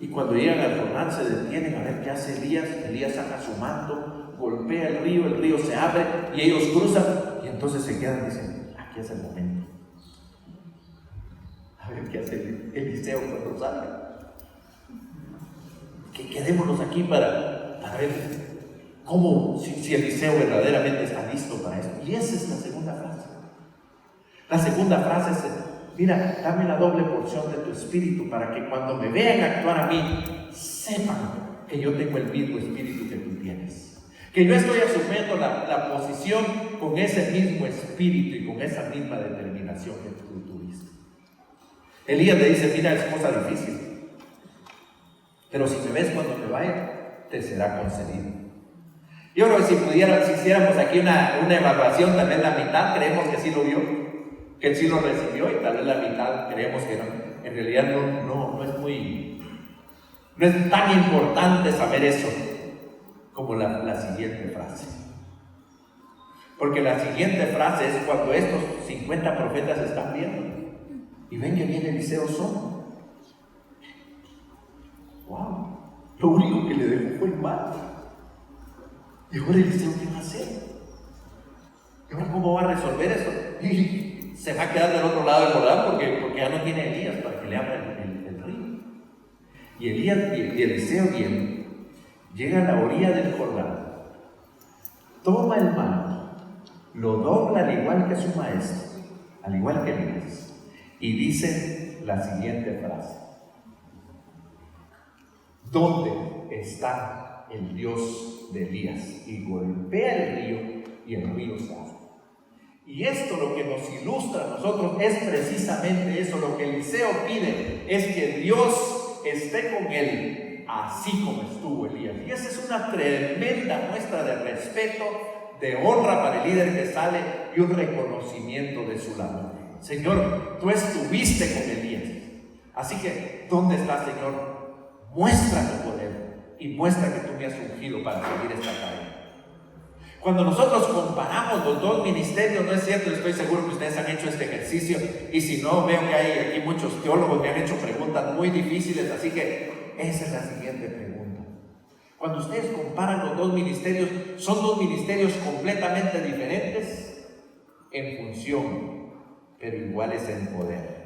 Y cuando llegan al Jordán se detienen a ver qué hace Elías. Elías saca su manto, golpea el río se abre y ellos cruzan. Y entonces se quedan y dicen, aquí es el momento. A ver qué hace Eliseo cuando salga. Que quedémonos aquí para ver cómo, si Eliseo verdaderamente está listo para esto. Y esa es la segunda frase. La segunda frase es, mira, dame la doble porción de tu espíritu para que cuando me vean actuar a mí, sepan que yo tengo el mismo espíritu que tú tienes. Que yo estoy asumiendo la posición con ese mismo espíritu y con esa misma determinación que tú tuviste. Elías le dice, mira, es cosa difícil, pero si me ves cuando me vaya, te será concedido. Yo creo que si hiciéramos aquí una evaluación, tal vez la mitad creemos que sí lo vio, que sí lo recibió, y tal vez la mitad creemos que no. En realidad no es tan importante saber eso como la siguiente frase. Porque la siguiente frase es cuando estos 50 profetas están viendo y ven que viene Eliseo solo. ¡Wow! Lo único que le dejó fue el manto. Y ahora Eliseo, ¿qué va a hacer? ¿Y ahora cómo va a resolver esto? Y se va a quedar del otro lado del Jordán porque ya no tiene Elías para que le abra el río. Y Elías y Eliseo vienen, llega a la orilla del Jordán, toma el manto, lo dobla al igual que su maestro, al igual que Elías, y dice la siguiente frase: ¿dónde está el Dios de Elías? Y golpea el río y el río se abre. Y esto lo que nos ilustra a nosotros es precisamente eso. Lo que Eliseo pide es que Dios esté con él, así como estuvo Elías. Y esa es una tremenda muestra de respeto, de honra para el líder que sale y un reconocimiento de su labor. Señor, tú estuviste con Elías. Así que, ¿dónde está, Señor? Muestra tu poder y muestra que tú me has ungido para seguir esta tarea. Cuando nosotros comparamos los dos ministerios, no es cierto, estoy seguro que ustedes han hecho este ejercicio, y si no, veo que hay aquí muchos teólogos que han hecho preguntas muy difíciles, así que esa es la siguiente pregunta. Cuando ustedes comparan los dos ministerios, ¿son dos ministerios completamente diferentes? En función, pero iguales en poder.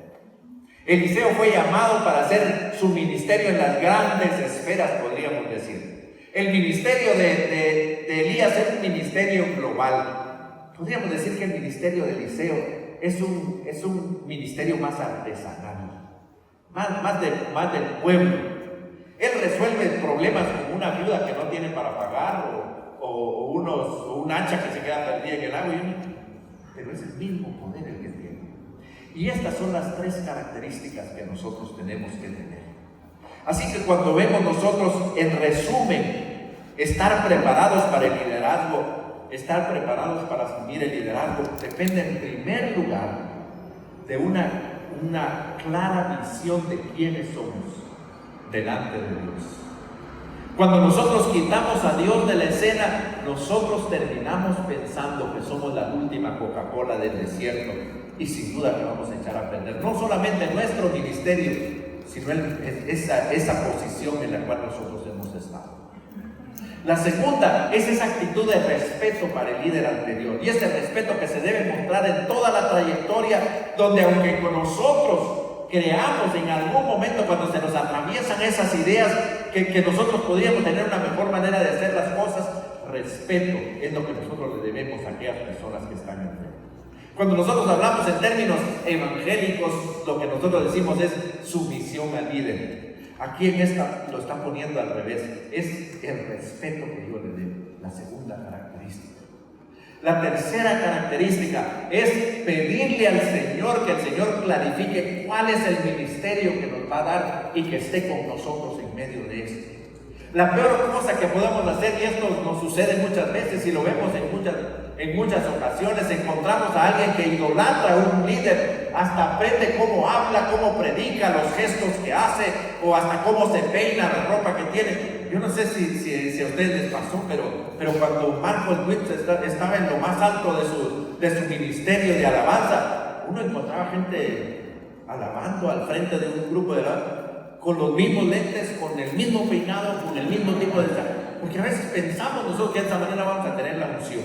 Eliseo fue llamado para hacer su ministerio en las grandes esferas, podríamos decir. El ministerio de Elías es un ministerio global. Podríamos decir que el ministerio de Eliseo es un ministerio más artesanal, más del pueblo. Él resuelve problemas como una viuda que no tiene para pagar o un hacha que se queda perdida en el agua, pero es el mismo poder el que tiene. Y estas son las tres características que nosotros tenemos que tener. Así que cuando vemos nosotros, en resumen, estar preparados para el liderazgo, estar preparados para asumir el liderazgo, depende en primer lugar de una clara visión de quiénes somos delante de Dios. Cuando nosotros quitamos a Dios de la escena, nosotros terminamos pensando que somos la última Coca-Cola del desierto, y sin duda que vamos a echar a perder no solamente nuestro ministerio, sino esa posición en la cual nosotros hemos estado. La segunda es esa actitud de respeto para el líder anterior, y ese respeto que se debe mostrar en toda la trayectoria, donde aunque con nosotros creamos en algún momento, cuando se nos atraviesan esas ideas que nosotros podríamos tener una mejor manera de hacer las cosas, respeto es lo que nosotros le debemos a aquellas personas que están enfrente. Cuando nosotros hablamos en términos evangélicos, lo que nosotros decimos es sumisión al líder. Aquí en esta lo están poniendo al revés. Es el respeto que yo le debo, la segunda característica. La tercera característica es pedirle al Señor que el Señor clarifique cuál es el ministerio que nos va a dar y que esté con nosotros en medio de esto. La peor cosa que podemos hacer, y esto nos sucede muchas veces y lo vemos en muchas ocasiones, encontramos a alguien que idolatra a un líder, hasta aprende cómo habla, cómo predica, los gestos que hace, o hasta cómo se peina, la ropa que tiene. Yo no sé si a ustedes les pasó, pero cuando Marcos Witt estaba en lo más alto de su ministerio de alabanza, uno encontraba gente alabando al frente de un grupo de alabanza, con los mismos lentes, con el mismo peinado, con el mismo tipo de... Porque a veces pensamos nosotros que de esta manera vamos a tener la unción.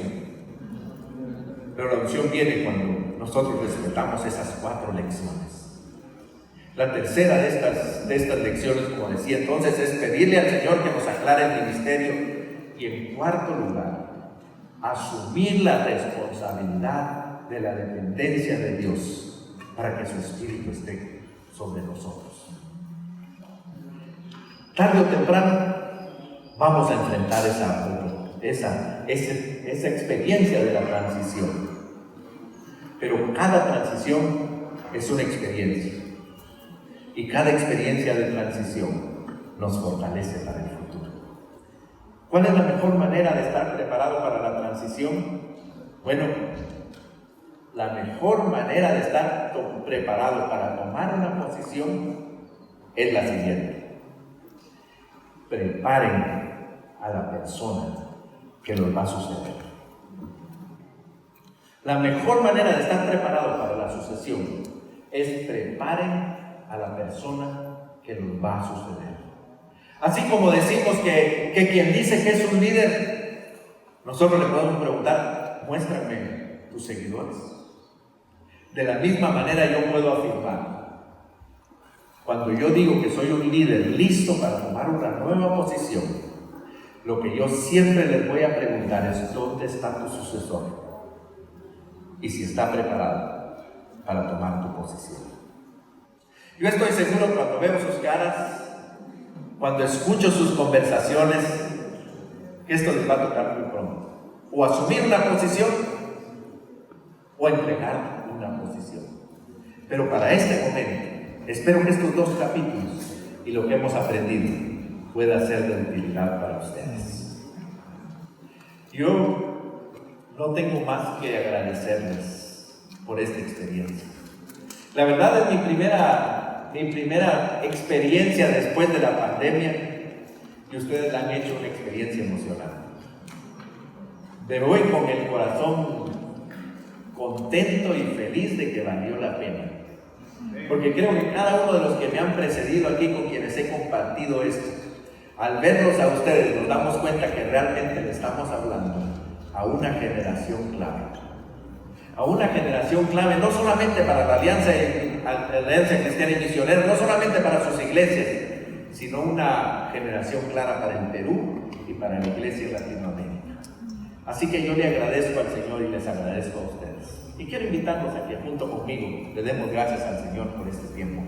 Pero la unción viene cuando nosotros respetamos esas 4 lecciones. La tercera de estas lecciones, como decía entonces, es pedirle al Señor que nos aclare el ministerio. Y en cuarto lugar, asumir la responsabilidad de la dependencia de Dios para que su Espíritu esté sobre nosotros. Tarde o temprano vamos a enfrentar esa experiencia de la transición. Pero cada transición es una experiencia. Y cada experiencia de transición nos fortalece para el futuro. ¿Cuál es la mejor manera de estar preparado para la transición? Bueno, la mejor manera de estar preparado para tomar una posición es la siguiente. Preparen a la persona que nos va a suceder. La mejor manera de estar preparado para la sucesión es preparen a la persona que nos va a suceder. Así como decimos que quien dice que es un líder, nosotros le podemos preguntar, muéstrame tus seguidores. De la misma manera yo puedo afirmar, cuando yo digo que soy un líder listo para tomar una nueva posición, lo que yo siempre les voy a preguntar es ¿dónde está tu sucesor? Y si está preparado para tomar tu posición. Yo estoy seguro cuando veo sus caras, cuando escucho sus conversaciones, que esto les va a tocar muy pronto. O asumir una posición o entregar una posición. Pero para este momento, espero que estos 2 capítulos y lo que hemos aprendido pueda ser de utilidad para ustedes. Yo no tengo más que agradecerles por esta experiencia. La verdad es mi primera experiencia después de la pandemia, y ustedes la han hecho una experiencia emocionante. Me voy con el corazón contento y feliz de que valió la pena. Porque creo que cada uno de los que me han precedido aquí, con quienes he compartido esto, al verlos a ustedes nos damos cuenta que realmente le estamos hablando a una generación clave. A una generación clave no solamente para la Alianza Cristiana y Misionera, no solamente para sus iglesias, sino una generación clara para el Perú y para la iglesia de Latinoamérica. Así que yo le agradezco al Señor y les agradezco a ustedes. Y quiero invitarlos a que junto conmigo le demos gracias al Señor por este tiempo.